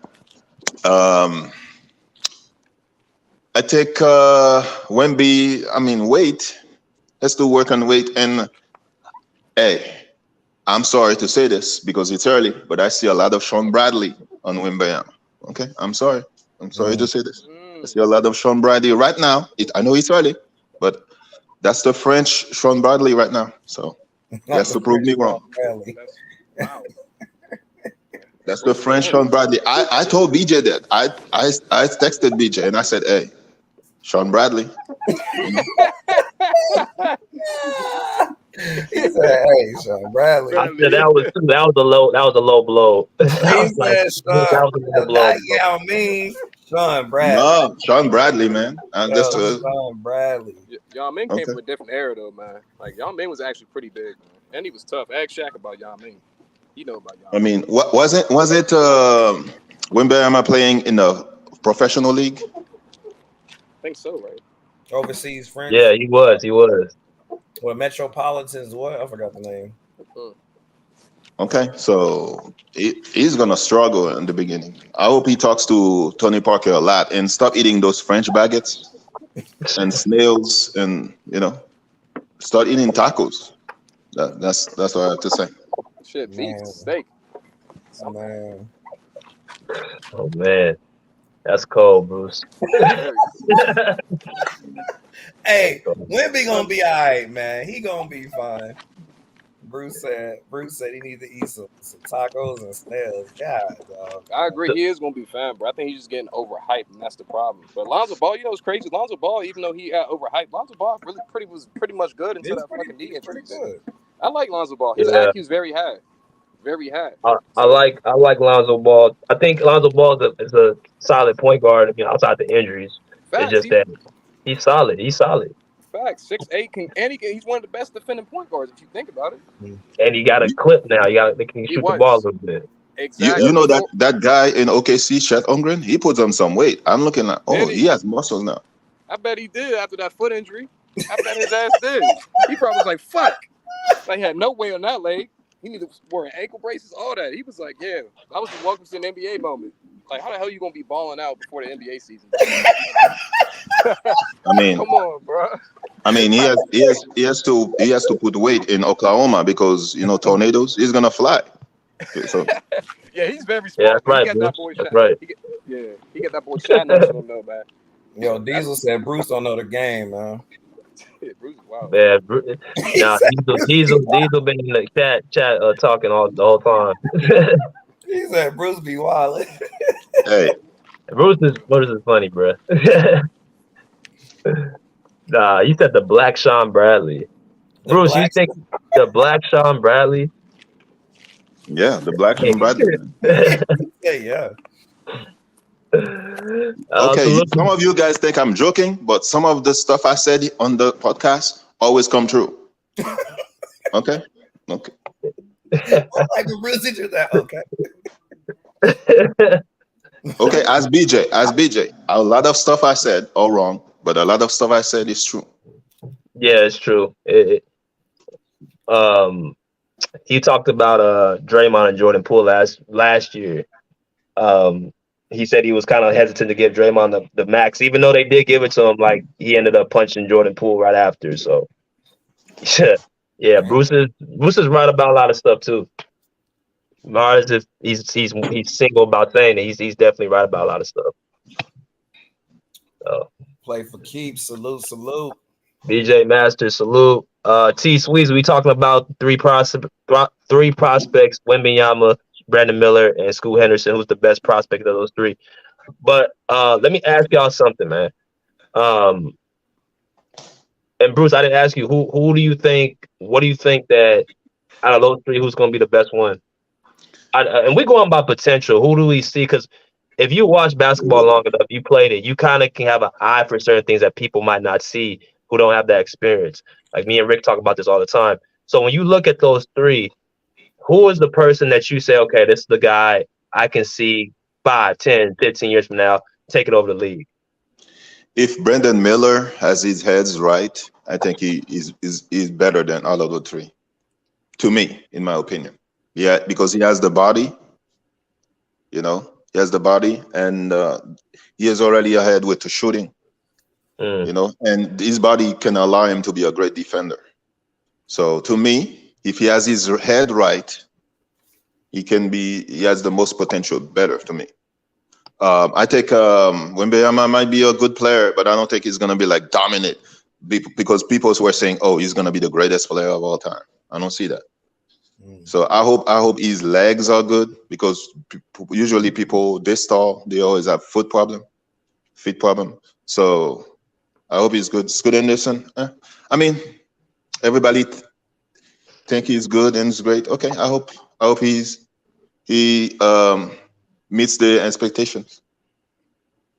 I think Wade has to work on weight. And hey, I'm sorry to say this because it's early, but I see a lot of Sean Bradley on Wembenyama. Okay, I'm sorry to say this. I see a lot of Sean Bradley right now. I know it's early, but that's the French Sean Bradley right now. So he has to prove me wrong. That's the French Sean Bradley. I told BJ that. I texted BJ and I said, hey, Sean Bradley. He said, Hey, Sean Bradley. I said that was a low blow. I He was like, said, that Sean, was a low blow. not Yao Ming. Sean Bradley. No, Sean Bradley, man. And just Sean Bradley. Yao Ming came Okay. from a different era, though, man. Like, Yao Ming was actually pretty big, man. And he was tough. Ask Shaq about Yao Ming. You know about Yao I Ming. mean, was it Wembenyama playing in the professional league? I think so, right? Overseas French. Yeah, he was. Well, Metropolitans, what? I forgot the name. Okay, so he's gonna struggle in the beginning. I hope he talks to Tony Parker a lot and stop eating those French baguettes and snails, and start eating tacos. That's what I have to say. Shit, beef, Man. steak. Man. Oh man, that's cold, Bruce. Hey, Wemby gonna be all right, man. He gonna be fine. Bruce said he needs to eat some tacos and snails. God, dog. I agree, he is gonna be fine, but I think he's just getting overhyped, and that's the problem. But Lonzo Ball, it's crazy. Lonzo Ball, even though he got overhyped, Lonzo Ball was pretty much good until that fucking knee injury. Good. I like Lonzo Ball. His Yeah. IQ is very high, very high. I like Lonzo Ball. I think Lonzo Ball is a solid point guard. Outside the injuries, Facts, it's just that he's solid. Facts. 6'8" he's one of the best defending point guards if you think about it. And he got a clip now. They can shoot the ball a little bit. Exactly. You know that guy in OKC, Chet Holmgren, he puts on some weight. I'm looking at, he has muscles now. I bet he did after that foot injury. I bet his ass did. He probably was like, fuck. Like, he had no weight on that leg. He needed wearing ankle braces, all that. He was like, yeah, I was just welcome to an NBA moment. Like, how the hell you gonna be balling out before the NBA season? I mean, come on, bro. I mean, he has to put weight in Oklahoma because tornadoes. He's gonna fly. So yeah, he's very smart. Yeah, that's right, he got Bruce. that boy That's shot. right. He got that boy shot next to him though, man. Yo, Diesel said Bruce don't know the game, man. Bruce, wow. Yeah, nah, Diesel been in the chat talking the whole time. He said Bruce be wild. hey, Bruce is funny, bro. Nah, you said the Black Sean Bradley. Bruce, you think the Black Sean Bradley? yeah, the Black Sean Bradley. Yeah. Okay, some of you guys think I'm joking, but some of the stuff I said on the podcast always come true. Okay. Like the Bruce did that. Okay. Okay, as BJ, a lot of stuff I said all wrong, but a lot of stuff I said is true. Yeah, it's true. He talked about Draymond and Jordan Poole last year. He said he was kind of hesitant to give Draymond the max, even though they did give it to him. Like, he ended up punching Jordan Poole right after. So, yeah, Bruce is right about a lot of stuff too. As if he's single about saying it, he's definitely right about a lot of stuff. So, play for keeps. Salute. BJ Master, salute. T Sweets, we talking about three prospects: Wembenyama, Brandon Miller, and Scoot Henderson. Who's the best prospect of those three? But let me ask y'all something, man. And Bruce, I didn't ask you who do you think? What do you think that out of those three, who's going to be the best one? And we're going by potential. Who do we see? Because if you watch basketball long enough, you played it, you kind of can have an eye for certain things that people might not see who don't have that experience. Like me and Rick talk about this all the time. So when you look at those three, who is the person that you say, okay, this is the guy I can see 5, 10, 15 years from now take it over the league? If Brandon Miller has his heads right, I think he is better than all of the three. To me, in my opinion. Yeah, because he has the body, he has the body, and he is already ahead with the shooting, and his body can allow him to be a great defender. So to me, if he has his head right, he has the most potential better to me. I think Wembenyama might be a good player, but I don't think he's going to be like dominant because people were saying, oh, he's going to be the greatest player of all time. I don't see that. So I hope his legs are good because usually people this tall, they always have feet problem. So I hope he's good. Scoot Henderson. I mean, everybody think he's good and he's great. Okay, I hope he meets the expectations.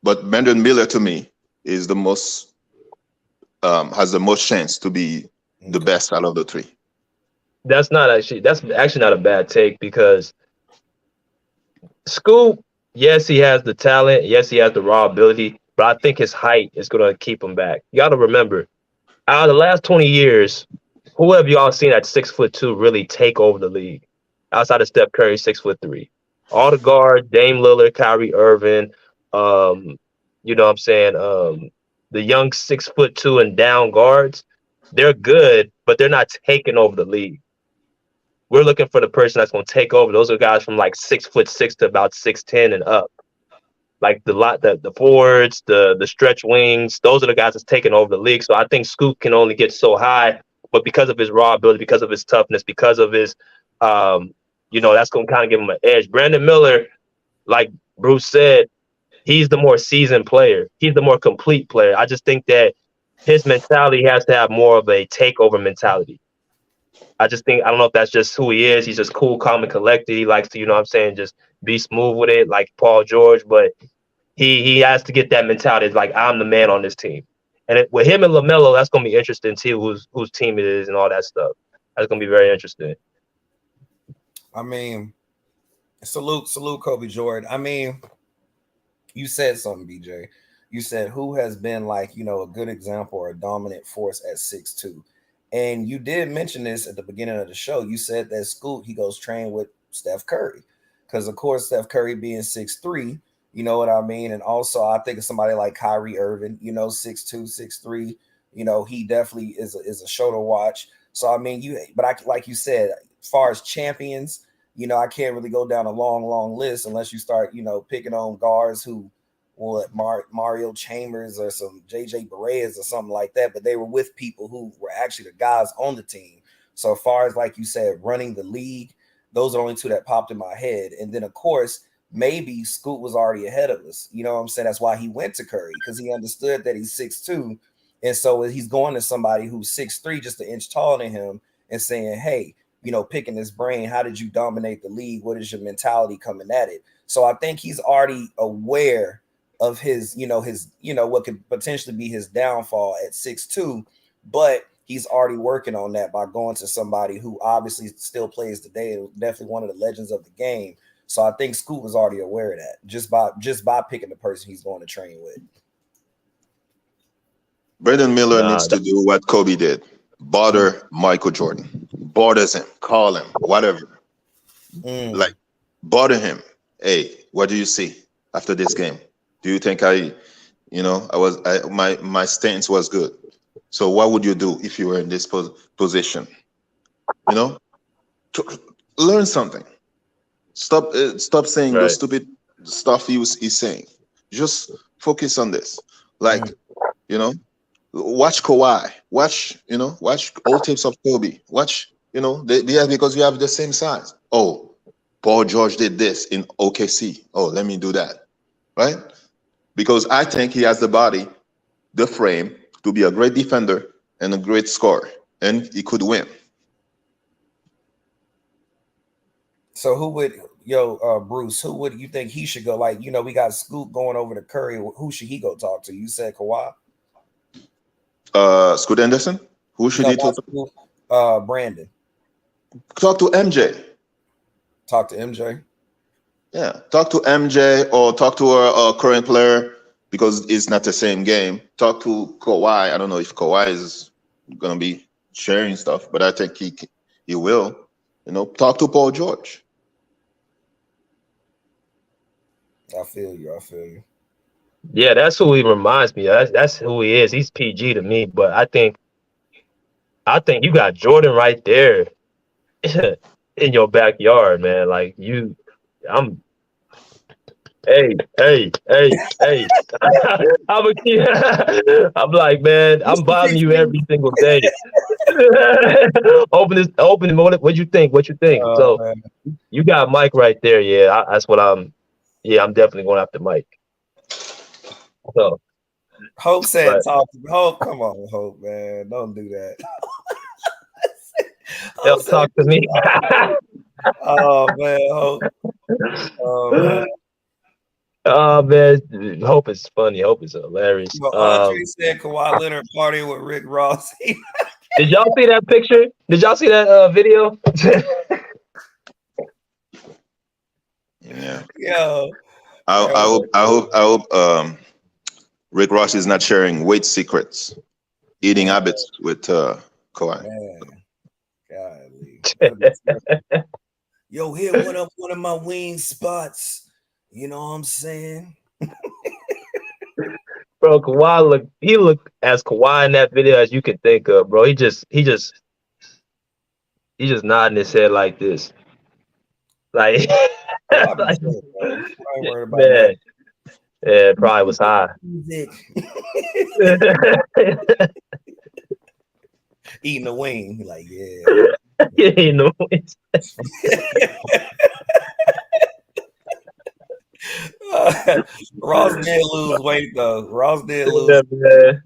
But Brandon Miller to me is the most has the most chance to be the best out of the three. That's actually not a bad take because Scoop, yes, he has the talent, yes, he has the raw ability, but I think his height is gonna keep him back. You gotta remember, out of the last 20 years, who have y'all seen at 6'2" really take over the league? Outside of Steph Curry, 6'3". All the guards, Dame Lillard, Kyrie Irving, you know what I'm saying? The young 6'2" and down guards, they're good, but they're not taking over the league. We're looking for the person that's going to take over. Those are guys from like 6'6" to about 6'10" and up. Like the forwards, the stretch wings, those are the guys that's taking over the league. So I think Scoot can only get so high, but because of his raw ability, because of his toughness, because of his, that's going to kind of give him an edge. Brandon Miller, like Bruce said, he's the more seasoned player. He's the more complete player. I just think that his mentality has to have more of a takeover mentality. I don't know if that's just who he is. He's just cool, calm, and collected. He likes to, you know what I'm saying, just be smooth with it, like Paul George. But he has to get that mentality. It's like, I'm the man on this team. And with him and LaMelo, that's going to be interesting, too, whose team it is and all that stuff. That's going to be very interesting. I mean, salute Kobe Jordan. I mean, you said something, BJ. You said who has been like, a good example or a dominant force at 6'2". And you did mention this at the beginning of the show. You said that Scoot, he goes train with Steph Curry. Because, of course, Steph Curry being 6'3", you know what I mean? And also, I think of somebody like Kyrie Irving, 6'2", 6'3". He definitely is a show to watch. So, I mean, like you said, as far as champions, I can't really go down a long list unless you start, picking on guards who Mario Chambers or some JJ Bareas or something like that, but they were with people who were actually the guys on the team. So as far as, like you said, running the league, those are only two that popped in my head. And then, of course, maybe Scoot was already ahead of us. You know what I'm saying? That's why he went to Curry, because he understood that he's 6'2". And so he's going to somebody who's 6'3", just an inch taller than him, and saying, hey, picking his brain, how did you dominate the league? What is your mentality coming at it? So I think he's already aware of his, what could potentially be his downfall at 6'2", but he's already working on that by going to somebody who obviously still plays today, definitely one of the legends of the game. So I think Scoot was already aware of that just by picking the person he's going to train with. Brandon Miller needs to do what Kobe did. Bother Michael Jordan. Bothers him. Call him. Whatever. Like, bother him. Hey, what do you see after this game? Do you think my stance was good? So what would you do if you were in this position? Learn something. Stop saying the stupid stuff he's saying. Just focus on this. Like, watch Kawhi. Watch old tapes of Kobe. Watch, because you have the same size. Oh, Paul George did this in OKC. Oh, let me do that. Right? Because I think he has the body, the frame to be a great defender and a great scorer, and he could win. So Bruce, who would you think he should go? Like, we got Scoot going over to Curry. Who should he go talk to? You said Kawhi. Scoot Henderson. Who should he talk to? Brandon. Talk to MJ. Talk to MJ. Yeah, talk to MJ or talk to a current player because it's not the same game. Talk to Kawhi. I don't know if Kawhi is gonna be sharing stuff, but I think he will. Talk to Paul George. I feel you. Yeah, that's who he reminds me of. That's who he is. He's PG to me, but I think you got Jordan right there in your backyard, man. Like Hey. I'm like, man, I'm bothering you every single day. Open. What you think? So man. You got Mike right there. Yeah, that's what I'm definitely going after Mike. So Hope said, talk to Hope. Come on, Hope, man. Don't do that. They'll talk to me. Oh man, Hope. Oh man. Oh man, Hope is funny. Hope is hilarious. But Andre said Kawhi Leonard partying with Rick Ross. Did y'all see that picture? Did y'all see that video? Yeah. Yo. I hope Rick Ross is not sharing weight secrets, eating habits with Kawhi. Man. Golly. Yo, hit one of my wing spots. You know what I'm saying? Bro, Kawhi looked as Kawhi in that video as you could think of, bro. He just nodding his head like this. Like, like man. Yeah, it probably was high. Eating a wing, like yeah. Eating the wings. Ross did lose weight though. Ross did lose. Yeah, man.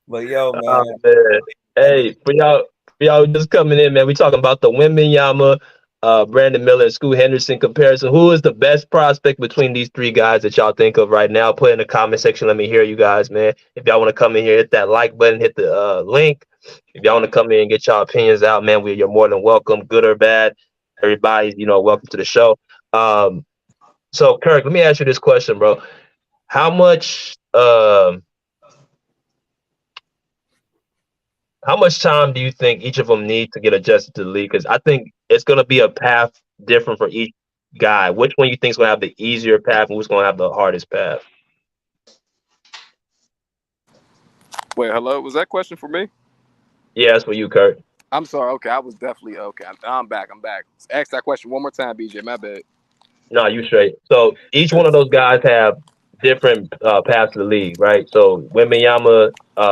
But yo, man. Oh, man. Hey, for y'all just coming in, man. We talking about the Wembenyama, Brandon Miller, and Scoot Henderson comparison. Who is the best prospect between these three guys that y'all think of right now? Put in the comment section. Let me hear you guys, man. If y'all want to come in here, hit that like button, hit the link. If y'all want to come in and get y'all opinions out, man, you're more than welcome, good or bad. Everybody's, welcome to the show. So Kirk, let me ask you this question, bro. How much time do you think each of them need to get adjusted to the league? Because I think it's going to be a path different for each guy. Which one you think is going to have the easier path and who's going to have the hardest path? Wait, hello? Was that question for me? Yeah, that's for you, Kurt. I'm sorry. Okay, I was definitely okay. I'm back. Ask that question one more time, BJ. My bad. No, you straight. So each one of those guys have different paths to the league, right? So Wembenyama,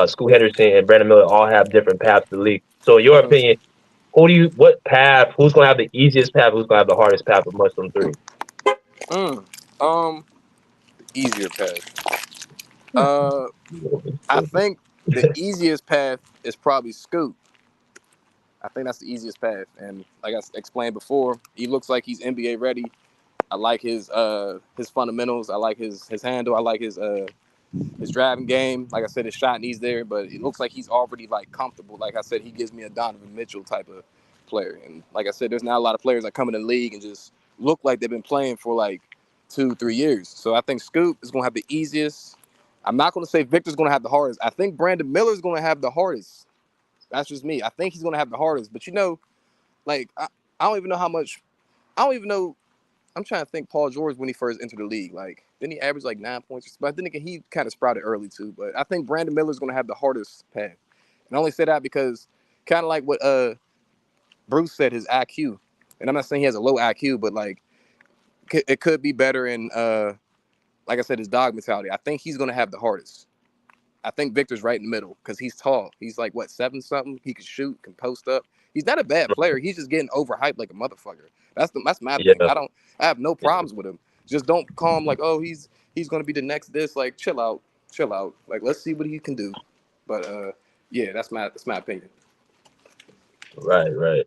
Scoot Henderson, and Brandon Miller all have different paths to the league. So in your opinion, who's going to have the easiest path? Who's going to have the hardest path amongst them three? Easier path. I think the easiest path is probably Scoot. I think that's the easiest path. And like I explained before, he looks like he's NBA ready. I like his fundamentals. I like his handle. I like his driving game. Like I said, his shot needs there, but it looks like he's already like comfortable. Like I said, he gives me a Donovan Mitchell type of player. And like I said, there's not a lot of players that come in the league and just look like they've been playing for like 2-3 years. So I think Scoot is going to have the easiest. I'm not going to say Victor's going to have the hardest. I think Brandon Miller's going to have the hardest. That's just me. I think he's going to have the hardest. But like I don't even know how much. I don't even know. I'm trying to think Paul George when he first entered the league. Like, didn't he average like 9 points? But then again, he kind of sprouted early too. But I think Brandon Miller's going to have the hardest path. And I only say that because kind of like what Bruce said, his IQ. And I'm not saying he has a low IQ, but like it could be better in like I said, his dog mentality. I think he's going to have the hardest. I think Victor's right in the middle because he's tall. He's like, what, 7-something? He can shoot, can post up. He's not a bad player. He's just getting overhyped like a motherfucker. That's my thing. I have no problems with him. Just don't call him like, oh, he's gonna be the next this. Like, chill out. Like, let's see what he can do. But yeah, that's my opinion. Right.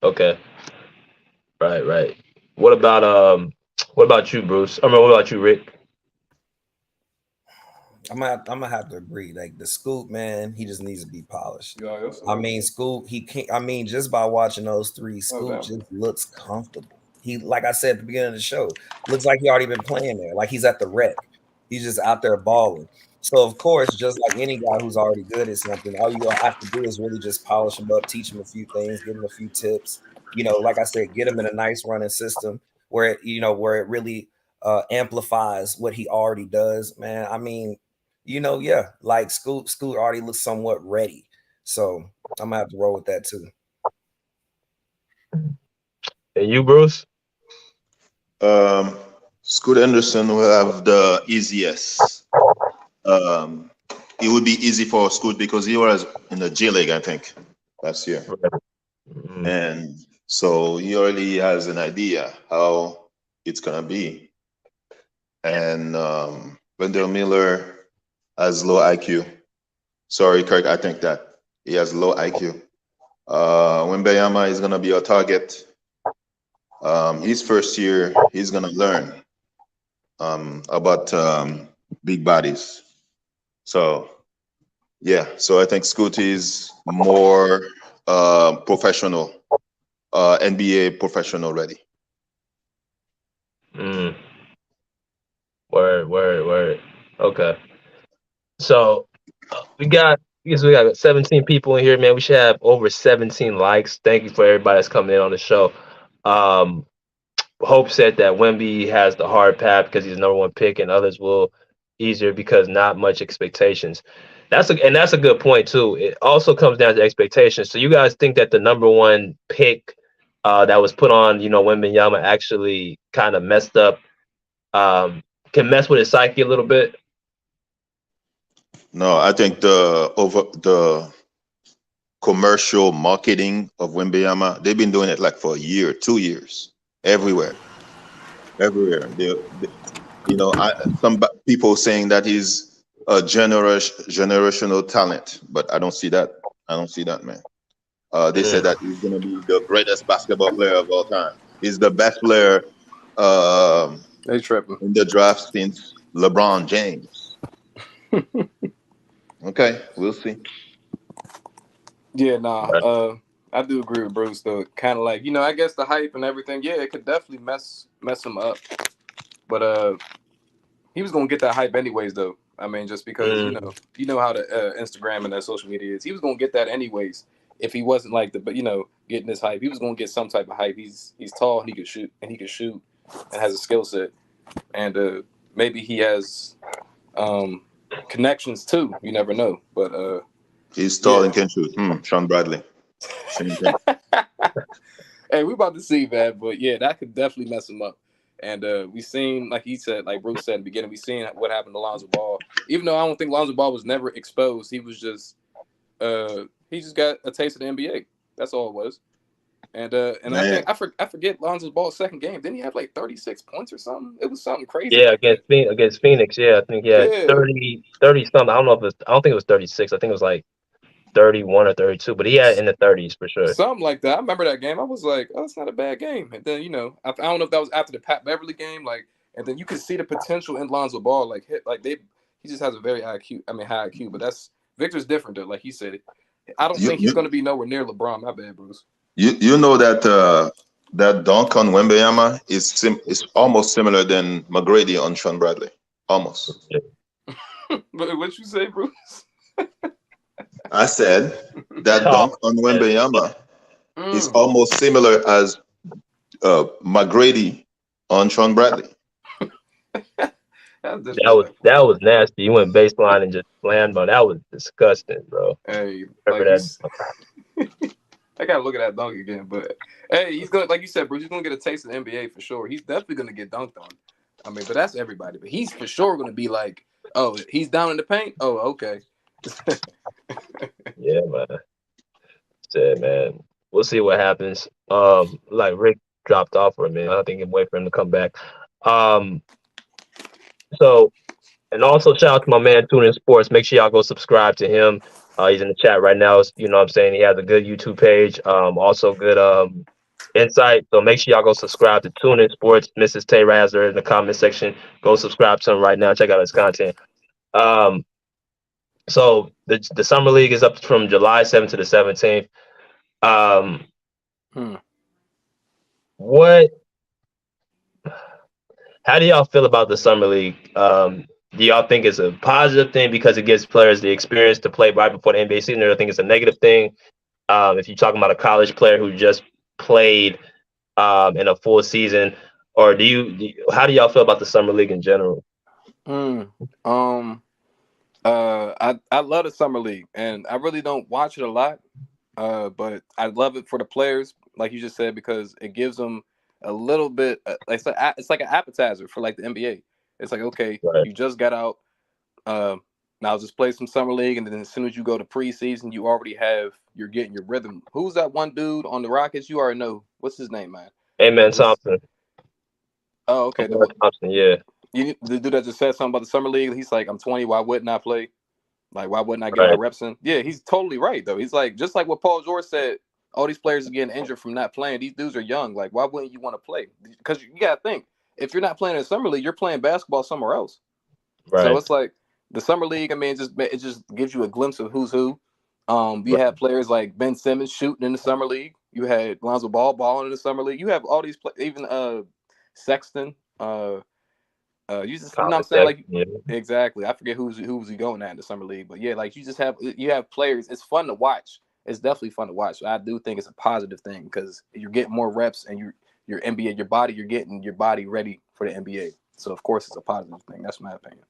Okay. Right. What about you, Bruce? What about you, Rick? I'm gonna have to agree. Like the Scoot, man, he just needs to be polished. Yeah, I mean, Scoot, he can't. I mean, just by watching those three, Scoot just looks comfortable. He, like I said at the beginning of the show, looks like he already been playing there. Like he's at the rec. He's just out there balling. So of course, just like any guy who's already good at something, all you have to do is really just polish him up, teach him a few things, give him a few tips. Like I said, get him in a nice running system where it really amplifies what he already does. Man, I mean. Like Scoot already looks somewhat ready. So I'm gonna have to roll with that too. And you, Bruce? Scoot Henderson will have the easiest. It would be easy for Scoot because he was in the J League, I think, last year. Mm-hmm. And so he already has an idea how it's gonna be. And Brandon Miller has low IQ. Sorry, Kirk, I think that he has low IQ. Wembenyama is gonna be a target. His first year, he's gonna learn about big bodies. So yeah, so I think Scoot is more professional, NBA professional ready. Mm. Word. Okay. So we got 17 people in here, man. We should have over 17 likes. Thank you for everybody that's coming in on the show. Um, Hope said that Wemby has the hard path because he's the number one pick, and others will easier because not much expectations. That's a good point too. It also comes down to expectations. So you guys think that the number one pick that was put on, Wembenyama actually kind of messed up, can mess with his psyche a little bit? No, I think the commercial marketing of Wembenyama, they've been doing it like for a year, 2 years, everywhere. Some people saying that he's a generational talent, but I don't see that. Man. They said that he's gonna be the greatest basketball player of all time. He's the best player They tripping. in the draft since LeBron James. Okay, we'll see. Yeah, nah. I do agree with Bruce though. Kind of like, I guess the hype and everything. Yeah, it could definitely mess him up. But he was gonna get that hype anyways though. I mean, just because you know how the Instagram and that social media is. He was gonna get that anyways. If he wasn't like getting this hype, he was gonna get some type of hype. He's tall and he could shoot and has a skill set, and maybe he has connections too. You never know, but He's tall and can shoot. Sean Bradley. Same thing. Hey, we about to see, man. But yeah, that could definitely mess him up. And we seen, like he said, like Bruce said in the beginning, we seen what happened to Lonzo Ball. Even though I don't think Lonzo Ball was never exposed, he was just he just got a taste of the NBA. That's all it was. And I forget Lonzo Ball's second game. Didn't he have like 36 points or something? It was something crazy. Yeah, like against Phoenix. Yeah, I think he had 30 something. I don't think it was 36. I think it was like 31 or 32, but he had in the 30s for sure. Something like that. I remember that game. I was like, oh, it's not a bad game. And then, I don't know if that was after the Pat Beverly game, and then you could see the potential in Lonzo Ball, he just has a very high IQ, but that's Victor's different though. Like he said, I don't think he's going to be nowhere near LeBron. My bad, Bruce. You know that that dunk on Wembenyama is almost similar than McGrady on Sean Bradley. Almost. But what you say, Bruce? I said that dunk on Wembenyama is almost similar as McGrady on Sean Bradley. That was nasty. You went baseline and just slammed, but that was disgusting, bro. Hey, I gotta look at that dunk again, but hey, he's gonna, like you said, Bruce, he's gonna get a taste of the NBA for sure. He's definitely gonna get dunked on. I mean, but that's everybody. But he's for sure gonna be like, oh, he's down in the paint. Oh, okay. Yeah, man. Said, man. We'll see what happens. Like Rick dropped off for a minute. I think I'm waiting for him to come back. So, and also shout out to my man Tune In Sports. Make sure y'all go subscribe to him. He's in the chat right now. You know what I'm saying? He has a good YouTube page. Also good insight. So make sure y'all go subscribe to Tune In Sports. Mrs. Tay Razor in the comment section. Go subscribe to him right now. Check out his content. So the summer league is up from July 7th to the 17th. How do y'all feel about the summer league? Do y'all think it's a positive thing because it gives players the experience to play right before the NBA season, or do you think it's a negative thing? If you're talking about a college player who just played in a full season, or how do y'all feel about the summer league in general? I love the summer league, and I really don't watch it a lot, but I love it for the players, like you just said, because it gives them a little bit. It's like an appetizer for like the NBA. It's like, okay, right. You just got out. Now just play some summer league, and then as soon as you go to preseason, you're getting your rhythm. Who's that one dude on the Rockets? You already know. What's his name, man? Amen Thompson. Oh, okay. Thompson, yeah. The dude that just said something about the summer league. He's like, I'm 20. Why wouldn't I play? Like, why wouldn't I get my reps in? Yeah, he's totally right though. He's like, just like what Paul George said all these players are getting injured from not playing. These dudes are young. Like, why wouldn't you want to play? Because you gotta think, if you're not playing in summer league, you're playing basketball somewhere else. So Right. it's like the summer league. I mean, it just gives you a glimpse of who's who. You Right. had players like Ben Simmons shooting in the summer league. You had Lonzo Ball balling in the summer league. You have all these even Sexton. You know what I'm saying? Contact, Like, yeah. exactly. I forget who's he going at in the summer league, but yeah, like you have players. It's fun to watch. It's definitely fun to watch. So I do think it's a positive thing because you're getting more reps and your NBA, you're getting your body ready for the NBA. So of course it's a positive thing. That's my opinion.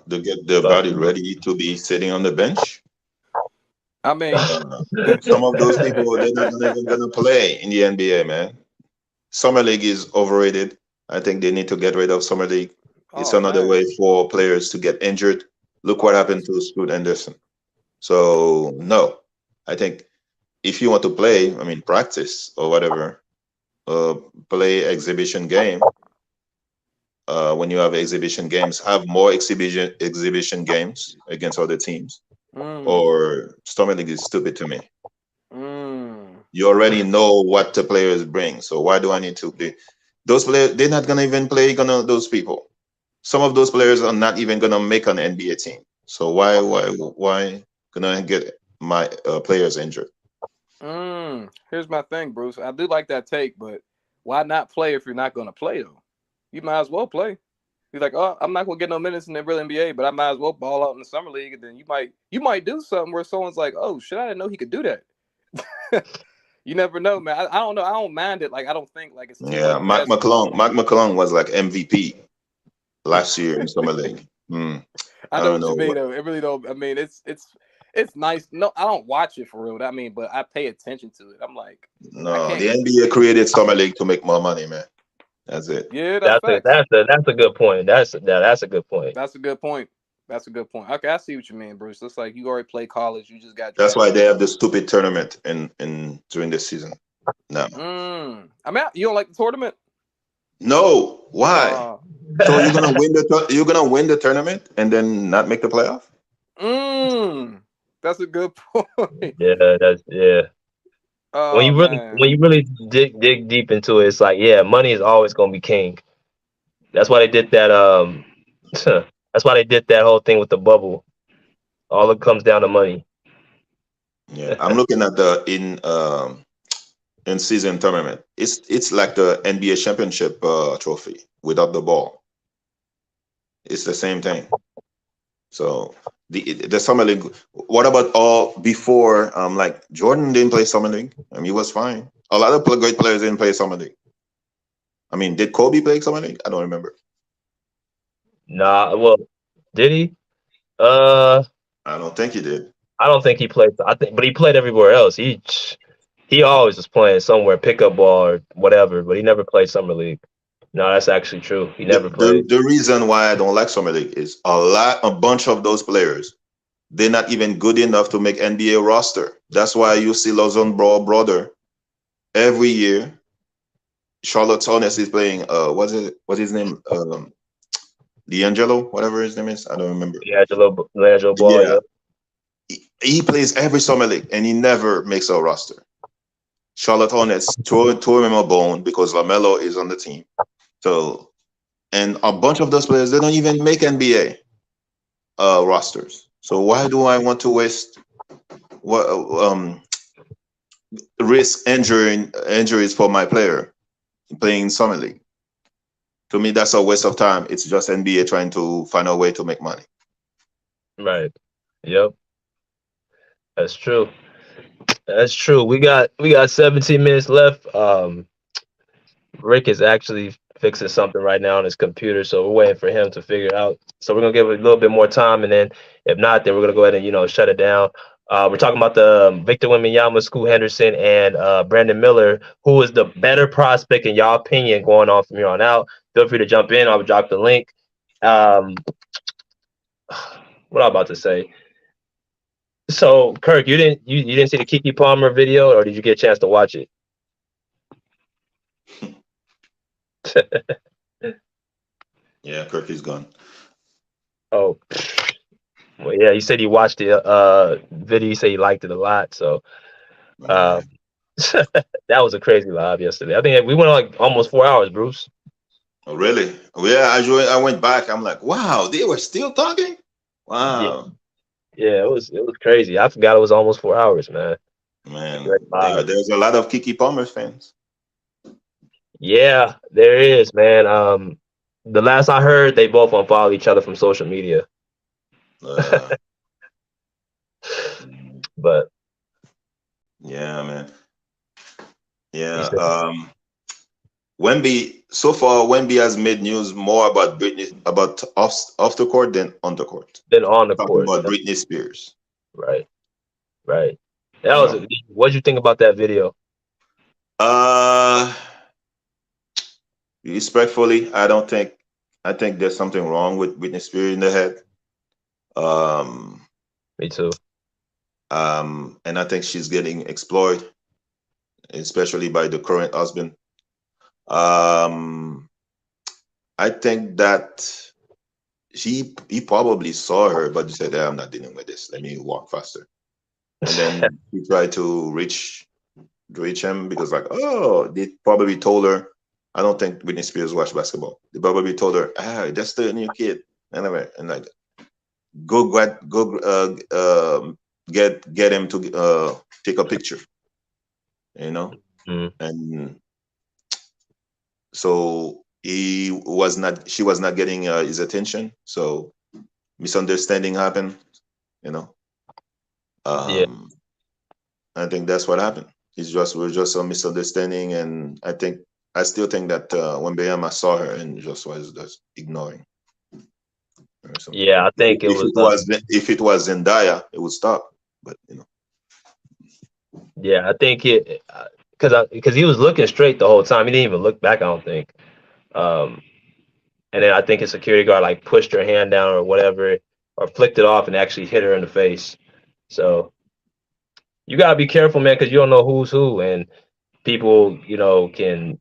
To get their But body ready to be sitting on the bench. I mean, Some of those people they're not even gonna play in the NBA, man. Summer league is overrated. I think they need to get rid of summer league. It's oh another dang, way for players to get injured. Look what oh happened to Scoot Henderson. So no, I think if you want to play, I mean practice or whatever, uh, play exhibition game. When you have exhibition games, have more exhibition games against other teams. mm, Or summer league is stupid to me. mm, You already know what the players bring, so why do I need to play? Those players, they're not gonna even play gonna those people. Some of those players are not even gonna make an NBA team. So why gonna get my players injured? Here's my thing, Bruce. I do like that take, but why not play if you're not going to play though? You might as well play. He's like, oh, I'm not gonna get no minutes in the real NBA, but I might as well ball out in the summer league, and then you might do something where someone's like, oh shit, I didn't know he could do that. You never know, man. I don't know. I don't mind it. Like I don't think like it's too Yeah, much basketball. Mark McClung was like MVP last year in summer league. I I know don't what you know mean what. though. It really don't. I mean, it's nice. No, I don't watch it for real. I mean, but I pay attention to it. I'm like, I No, can't. the NBA created summer league to make more money, man. That's it. Yeah, that's that's a facts. that's a good point. That's a good point. That's a good point. That's a good point. Okay, I see what you mean, Bruce. Looks like you already played college. You just got That's why drafted. they have the stupid tournament in during the season. No, I mean, you don't like the tournament? no. Why? Uh, So you're gonna win the tournament and then not make the playoff? mm, that's a good point. Yeah, that's yeah. Oh When man. you really dig deep into it, it's like yeah, money is always gonna be king. That's why they did that. That's why they did that whole thing with the bubble. All it comes down to money. Yeah, I'm looking at the in season tournament. It's like the NBA championship trophy without the ball. It's the same thing. So the summer league. What about all before? Like Jordan didn't play summer league. I mean, he was fine. A lot of great players didn't play summer league. I mean, did Kobe play summer league? I don't remember. Nah, well, did he? Uh, I don't think he did. I don't think he played. I think, but he played everywhere else. He always was playing somewhere, pickup ball or whatever. But he never played summer league. No, that's actually true. He never played. The reason why I don't like summer league is a bunch of those players, they're not even good enough to make NBA roster. That's why you see Lozon Ball brother every year. Charlotte Hornets is playing. What's his name? D'Angelo, whatever his name is. I don't remember. Yeah, Angelo Ball. Yeah, Yeah, he plays every summer league and he never makes a roster. Charlotte Hornets tore him a bone because Lamelo is on the team. So, and a bunch of those players, they don't even make NBA rosters. So why do I want to what risk injuries for my player playing summer league? To me, that's a waste of time. It's just NBA trying to find a way to make money. right. Yep, that's true. That's true. We got 17 minutes left. Rick is actually fixing something right now on his computer, so we're waiting for him to figure it out. So we're gonna give it a little bit more time, and then if not, then we're gonna go ahead and shut it down. We're talking about the Victor Wembanyama, Scoot Henderson, and Brandon Miller. Who is the better prospect in y'all opinion going on from here on out? Feel free to jump in. I'll drop the link. Um, what I'm about to say. So, Kirk, you didn't see the Kiki Palmer video, or did you get a chance to watch it? Yeah, Kirk is gone. Oh, well, Yeah, he said he watched the video. He said he liked it a lot. So Okay. that was a crazy live yesterday. I think we went like almost 4 hours, Bruce. Oh, really? Yeah, I went back. I'm like, wow, they were still talking. Yeah, Wow, yeah, it was crazy. I forgot it was almost 4 hours, man. man. Great live. There's a lot of Kiki Palmer fans. Yeah, there is, man. The last I heard, they both unfollowed each other from social media. Uh, But yeah, man. he Yeah. said, Wemby. So far, Wemby has made news more about Britney, about off the court than on the court. then on the Talking court, about Britney Spears. right, right. That You was. know. What'd you think about that video? Uh, Respectfully, I don't think. I think there's something wrong with Britney Spears in the head. Um, Me too. and I think she's getting exploited, especially by the current husband. Um, I think that he probably saw her, but he said, I'm not dealing with this. Let me walk faster. And then he tried to reach him because like, oh, they probably told her. I don't think Britney Spears watched basketball. They probably told her, just a new kid. Anyway, and like get him to take a picture, you know? Mm. And so she was not getting his attention. So misunderstanding happened, you know. Yeah, I think that's what happened. We're just a misunderstanding, and I still think that Wembenyama saw her and just was just ignoring or something. yeah. I think it was. If it was Zendaya, it would stop. But Yeah, I think it because he was looking straight the whole time. He didn't even look back. I don't think. Um, and then I think his security guard like pushed her hand down or whatever, or flicked it off and actually hit her in the face. So you gotta be careful, man, because you don't know who's who, and people, can,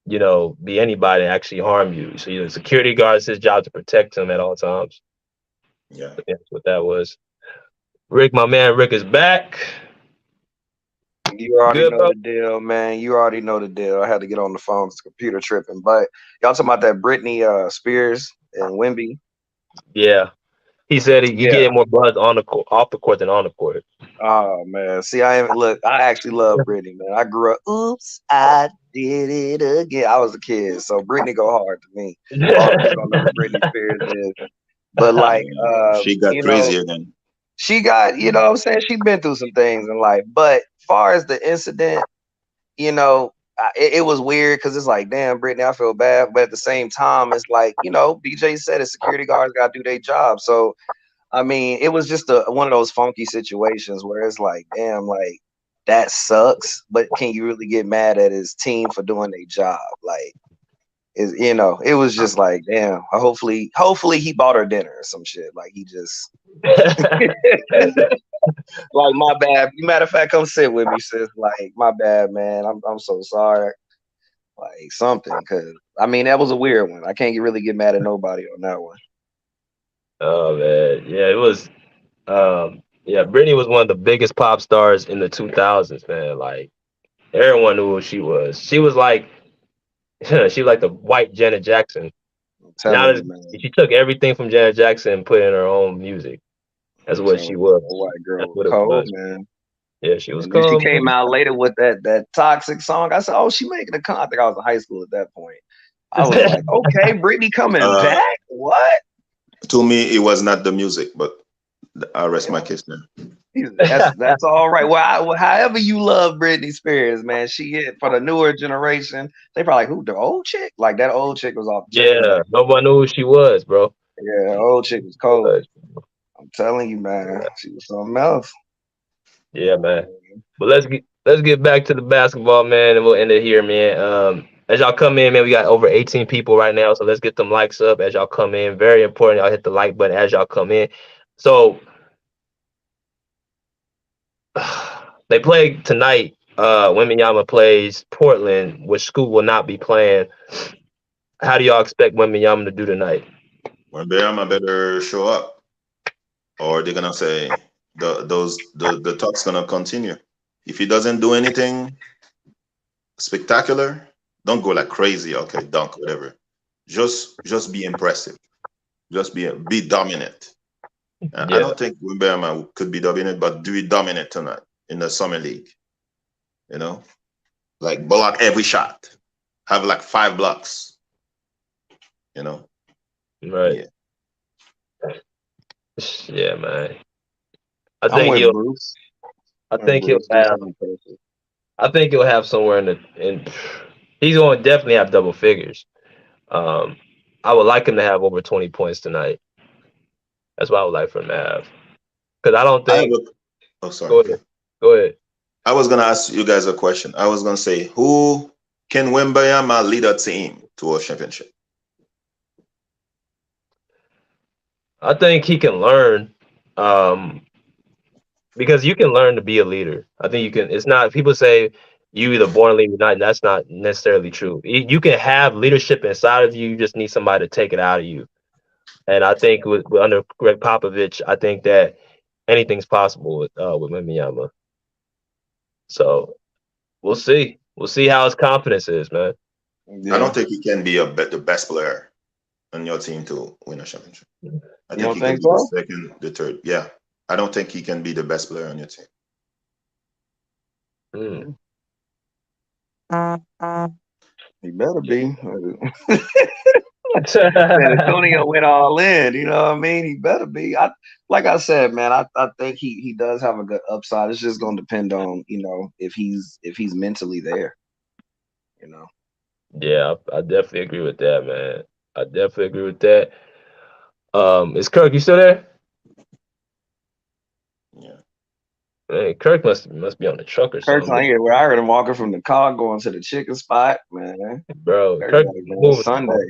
be anybody and actually harm you. So the security guard, it's his job to protect him at all times. yeah. But that's what that was. Rick, my man, Rick is back. You already Good, know bro. the deal, man. You already know the deal. I had to get on the phone. It's computer tripping. But y'all talking about that Britney Spears and Wemby? Yeah, he said he Yeah. getting more buzz on the off the court than on the court. Oh man. See, I actually love Britney, man. I grew up. Oops, I did it again. I was a kid, so Britney go hard to me. All the people don't know who Britney Spears is. But like She got crazy again. she got, what I'm saying? She's been through some things in life. But far as the incident, it was weird because it's like, damn, Brittany, I feel bad. But at the same time, it's like, BJ said it, security guards got to do their job. So, I mean, it was just one of those funky situations where it's like, damn, like that sucks. But can you really get mad at his team for doing their job? Like, it was just like, damn. Hopefully he bought her dinner or some shit. Like he just. Like, my bad. Matter of fact, come sit with me, sis. Like, my bad, man. I'm so sorry. Like something, because I mean that was a weird one. I can't really get mad at nobody on that one. Oh man, yeah, it was. Yeah, Britney was one of the biggest pop stars in the 2000s, man. Like everyone knew who she was. She was like, she was like the white Janet Jackson. I'm telling you, man. She took everything from Janet Jackson and put it in her own music. That's what she was. The white girl That's was what it cold, was. man. Yeah, she was And then she cold. came out later with that toxic song. I said, oh, she making a con. I think I was in high school at that point. I was like, okay, Britney coming back? What? To me, it was not the music, but I rest my case now. That's all right. Well, however you love Britney Spears, man, she hit for the newer generation. They probably like, who, the old chick? Like that old chick was off the chain. Yeah, nobody knew who she was, bro. Yeah, the old chick was cold. I'm telling you, man, she was something else. Yeah, man. But let's get back to the basketball, man, and we'll end it here, man. As y'all come in, man, we got over 18 people right now, so let's get them likes up as y'all come in. Very important, y'all hit the like button as y'all come in. So they play tonight. Wembenyama plays Portland, which Scoot will not be playing. How do y'all expect Wembenyama to do tonight? Wembenyama better show up. or they're gonna say the talk's gonna continue. If he doesn't do anything spectacular, don't go like crazy. Okay, dunk, whatever. Just be impressive. Just be dominant. I Yeah, don't think Wembenyama could be dominant, but do it dominant tonight in the summer league. You know, like block every shot. Have like 5 blocks. You know, right. yeah. Yeah, man. I I'm think with he'll. Bruce. I I'm with think he'll Bruce. Do have. something perfect. I think he'll have somewhere in the. In, he's going to definitely have double figures. Um, I would like him to have over 20 points tonight. That's what I would like for him to have. Because I don't I have think. a. Oh, sorry. Go ahead. Go ahead. I was gonna ask you guys a question. I was gonna say, who can Wembenyama lead a team to a championship? I think he can learn. Um, because you can learn to be a leader. I think you can. It's not people say you either born a leader or not. That's not necessarily true. You can have leadership inside of you. You just need somebody to take it out of you. And I think with under Greg Popovich, I think that anything's possible with Wembenyama. So we'll see. We'll see how his confidence is, man. I Yeah. don't think he can be the best player on your team to win a championship. I You think don't he can think be the so? second, the third. Yeah, I don't think he can be the best player on your team. Mm. He better be. San Antonio went all in. You know what I mean? He better be. Like I said, man. I think he does have a good upside. It's just going to depend on if he's mentally there. You know. Yeah, I definitely agree with that, man. I definitely agree with that. Is Kirk you still there? Yeah, Hey, Kirk must be on the truck or Kirk's something, not here. Where I heard him walking from the car going to the chicken spot. Man, bro. Kirk Kirk got it going moving. Sunday.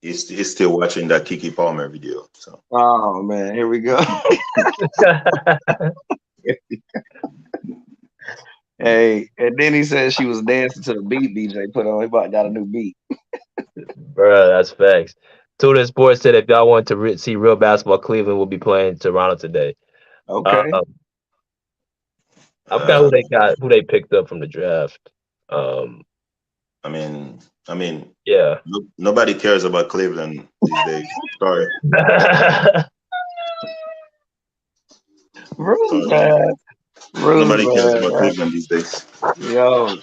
he's still watching that Kiki Palmer video. So Oh man, here we go. Hey, and then he said she was dancing to the beat DJ put on. He about got a new beat. Bro, that's facts. Tuna Sports said if y'all want to see real basketball, Cleveland will be playing Toronto today. Okay. Um, I forgot uh, who they picked up from the draft. Um, I mean, I mean, yeah. nobody cares about Cleveland these days. Sorry, Bruce, sorry. man. Bruce, Nobody cares about man. Cleveland these days. Yo,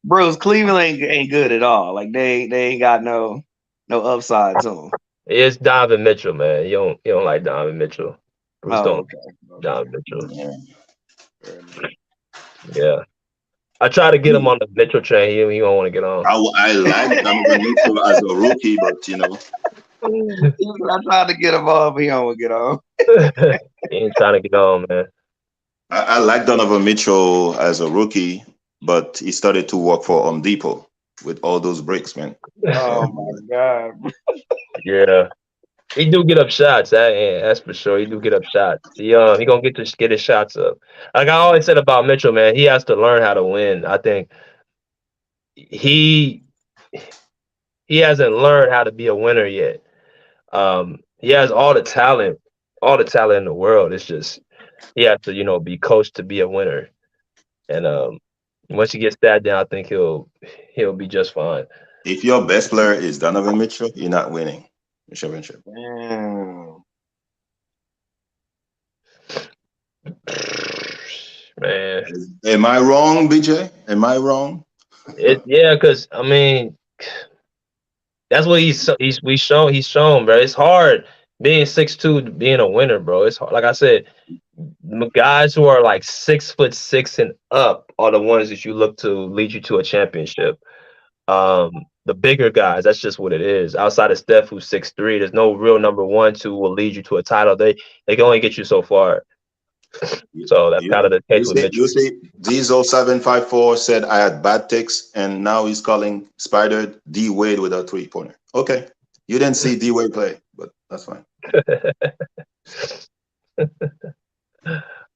Bruce, Cleveland ain't good at all. Like they ain't got no upside to them. It's Donovan Mitchell, man. You don't like Donovan Mitchell. Bruce Oh, don't okay. like Donovan Mitchell. Yeah. Fair enough. Yeah. I tried to get him on the Mitchell train. He don't want to get on. I like Donovan Mitchell as a rookie, but I tried to get him off. He don't get on. He ain't trying to get on, man. I like Donovan Mitchell as a rookie, but he started to work for Home Depot with all those bricks, man. Oh my god. Yeah. He do get up shots. That's for sure. He do get up shots. He gonna get his shots up. Like I always said about Mitchell, man, he has to learn how to win. I think he hasn't learned how to be a winner yet. He has all the talent in the world. It's just he has to, be coached to be a winner. And once he gets that down, I think he'll be just fine. If your best player is Donovan Mitchell, you're not winning the championship. Damn. Man, Am I wrong, BJ? Am I wrong? yeah, because I mean, that's what he's shown, bro. It's hard being 6'2", being a winner, bro. It's hard. Like I said, guys who are like 6'6" and up are the ones that you look to lead you to a championship. The bigger guys, that's just what it is. Outside of Steph, who's 6'3", there's no real number one who will lead you to a title. They can only get you so far. So that's kind of the case with Mitchell. You see, Diesel 754 said I had bad takes, and now he's calling Spider D Wade with a 3-pointer. Okay, you didn't see D Wade play, but that's fine.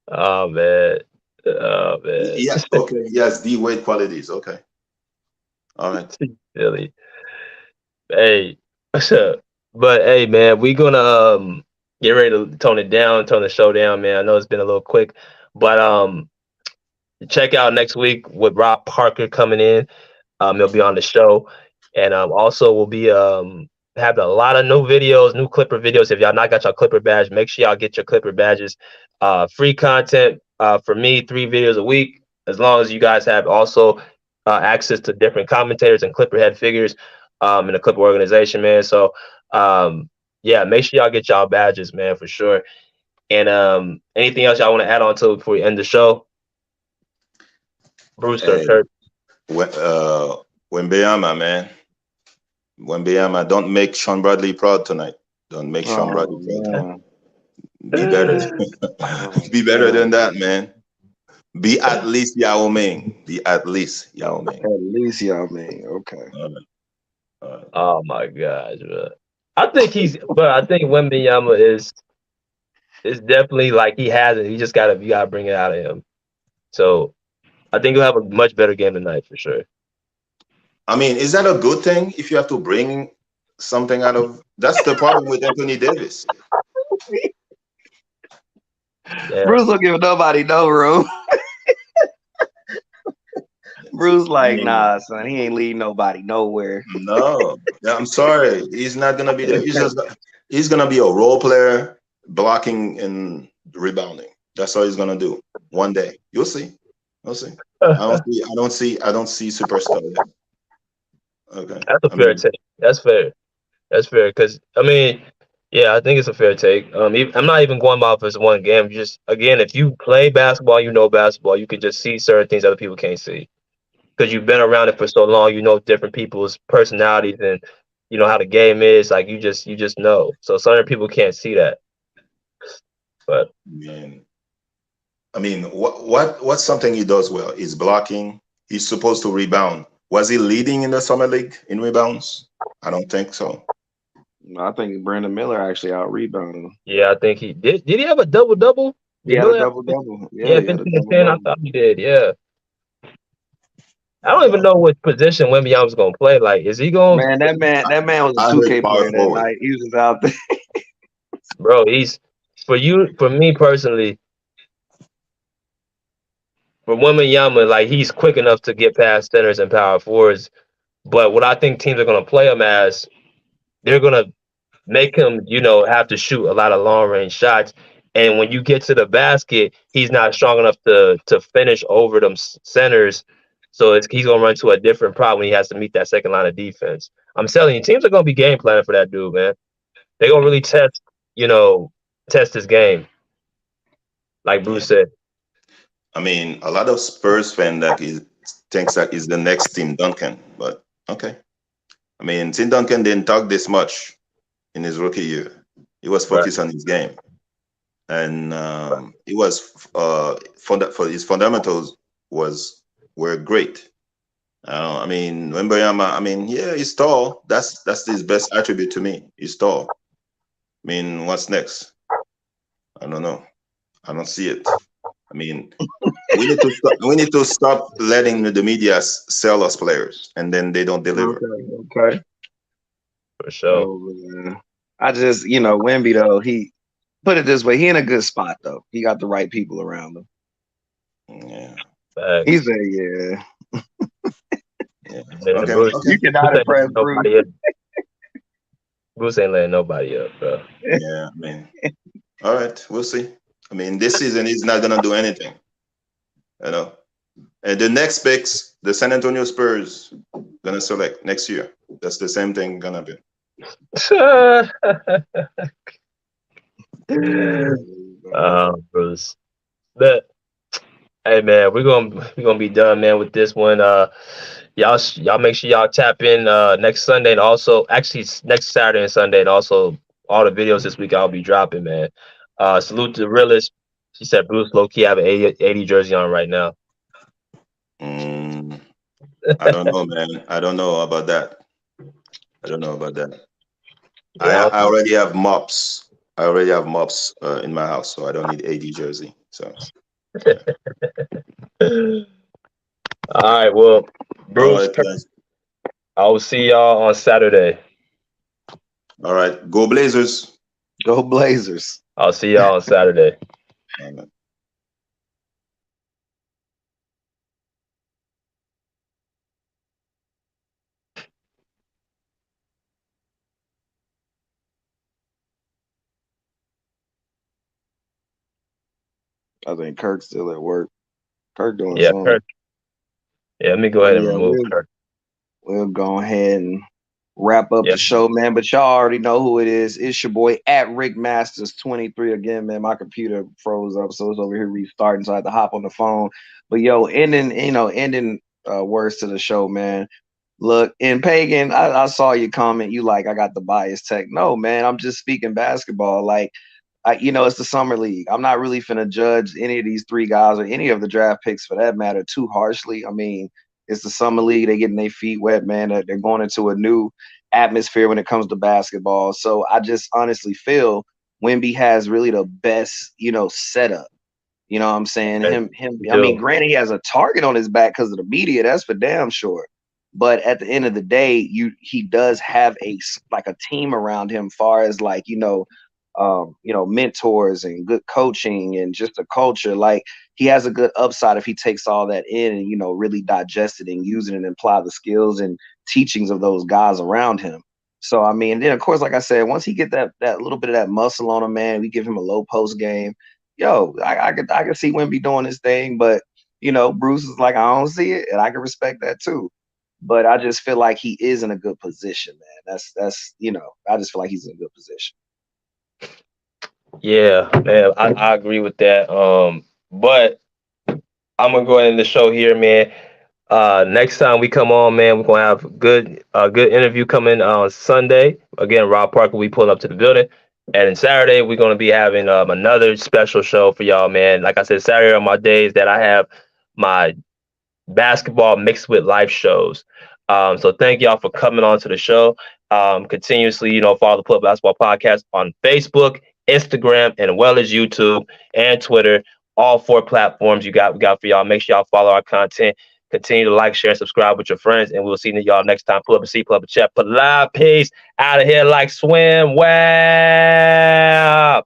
Oh man. Oh man. Yeah, okay. He has D Wade qualities. Okay, all right. Silly. Hey. But hey man, we're gonna get ready to tone it down, tone the show down, man. I know it's been a little quick, but check out next week with Rob Parker coming in. He'll be on the show, and also we'll be having a lot of new videos, new Clipper videos. If y'all not got your Clipper badge, make sure y'all get your Clipper badges. Free content for me, 3 videos a week, as long as you guys have also access to different commentators and Clipper head figures in the Clipper organization, man. So yeah, make sure y'all get y'all badges, man, for sure. And anything else y'all want to add on to before we end the show? Bruce or Hey, Kurt? Wembenyama, man. Wembenyama, don't make Sean Bradley proud tonight. Don't make Sean Bradley proud. Be better. Be better than that, man. Be at least Yao Ming. Be at least Yao Ming. At least Yao Ming. Okay. All right. Oh my gosh, bro. I think Wembenyama is definitely like he has it. You gotta bring it out of him. So I think he'll have a much better game tonight for sure. I mean, is that a good thing if you have to bring something out of? That's the problem with Anthony Davis. Yeah. Bruce don't give nobody no room. Bruce like, nah, son, he ain't leading nobody nowhere. No, I'm sorry. He's not gonna be there. He's gonna be a role player, blocking and rebounding. That's all he's gonna do. One day, you'll see. We'll see. I don't see superstar there. Okay, That's a fair take. That's fair. That's fair. Because I mean, yeah, I think it's a fair take. I'm not even going off as one game. Just again, if you play basketball, you know basketball. You can just see certain things other people can't see because you've been around it for so long. You know different people's personalities and you know how the game is. Like you just know. So certain people can't see that. But I mean, what's something he does well? Is blocking. He's supposed to rebound. Was he leading in the summer league in rebounds? I don't think so. No, I think Brandon Miller actually out rebounded him. Yeah, I think he did. Did he have a double? He had a double. Yeah, 15 and 10. I thought he did. Yeah. I don't even know what position Wembenyama was gonna play. Like, is he going? Man, that man was a 2K player that night. He was just out there. Bro, he's for me personally. For Wembenyama, like he's quick enough to get past centers and power forwards. But what I think teams are gonna play him as, they're gonna make him, have to shoot a lot of long range shots. And when you get to the basket, he's not strong enough to finish over them centers. So he's gonna run to a different problem when he has to meet that second line of defense. I'm telling you, teams are gonna be game planning for that dude, man. They're gonna really test his game, like Bruce said. I mean, a lot of Spurs fans thinks that he's the next Tim Duncan, but okay. I mean, Tim Duncan didn't talk this much in his rookie year. He was focused on his game, and he was for his fundamentals were great. I mean, Wembenyama, I mean, yeah, he's tall. That's his best attribute to me. He's tall. I mean, what's next? I don't know. I don't see it. I mean, we need to stop letting the media sell us players, and then they don't deliver. Okay. For sure. Oh, I just, Wemby though, he put it this way, he in a good spot though. He got the right people around him. Yeah. He said, yeah. Okay. You cannot impress Bruce. Bruce ain't letting nobody up, bro. Yeah, I mean, all right, we'll see. I mean, this season he's not gonna do anything, And the next picks, the San Antonio Spurs gonna select next year. That's the same thing gonna be. Bruce. But hey man, we're gonna be done, man, with this one. Y'all make sure y'all tap in next Sunday and also actually next Saturday and Sunday, and also all the videos this week I'll be dropping, man. Salute to the realist. She said Bruce low-key have an 80 jersey on right now. I don't know, man. I don't know about that. Yeah, I already have mops. In my house, so I don't need 80 jersey. So. All right, well, Bruce, I will see y'all on Saturday. All right, go Blazers. Go Blazers. I'll see y'all on Saturday. I think Kirk's still at work. Kirk doing Yeah, something. Kirk. Yeah, let me go ahead and remove Kirk. We'll go ahead and wrap up the show, man. But y'all already know who it is. It's your boy at Rick Masters 23 again, man. My computer froze up, so it's over here restarting, so I had to hop on the phone. But yo, ending words to the show, man. Look, in Pagan, I saw your comment. You like, I got the bias tech. No, man, I'm just speaking basketball. Like, it's the summer league. I'm not really finna judge any of these three guys or any of the draft picks for that matter too harshly. I mean, it's the summer league. They're getting their feet wet, man. They're going into a new atmosphere when it comes to basketball. So I just honestly feel Wemby has really the best, setup. You know what I'm saying? I mean, granted, he has a target on his back because of the media. That's for damn sure. But at the end of the day, he does have a team around him, far as mentors and good coaching and just a culture. Like, he has a good upside if he takes all that in and, really digest it and use it and apply the skills and teachings of those guys around him. So, I mean, then of course, like I said, once he get that little bit of that muscle on him, man, we give him a low post game. I could see Wemby doing his thing, but Bruce is like, I don't see it, and I can respect that too. But I just feel like he is in a good position, man. That's I just feel like he's in a good position. Yeah, man, I agree with that. But I'm gonna go ahead and the show here, man. Next time we come on, man, we're gonna have a good interview coming on Sunday. Again, Rob Parker, we pull up to the building. And then Saturday, we're gonna be having another special show for y'all, man. Like I said, Saturday are my days that I have my basketball mixed with life shows. So thank y'all for coming on to the show. Continuously, follow the Club Basketball Podcast on Facebook, Instagram, and as well as YouTube and Twitter. All 4 platforms we got for y'all. Make sure y'all follow our content. Continue to like, share, and subscribe with your friends. And we'll see y'all next time. Pull up a seat, pull up a chat, put a live piece out of here like swim. Wow.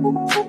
Thank you.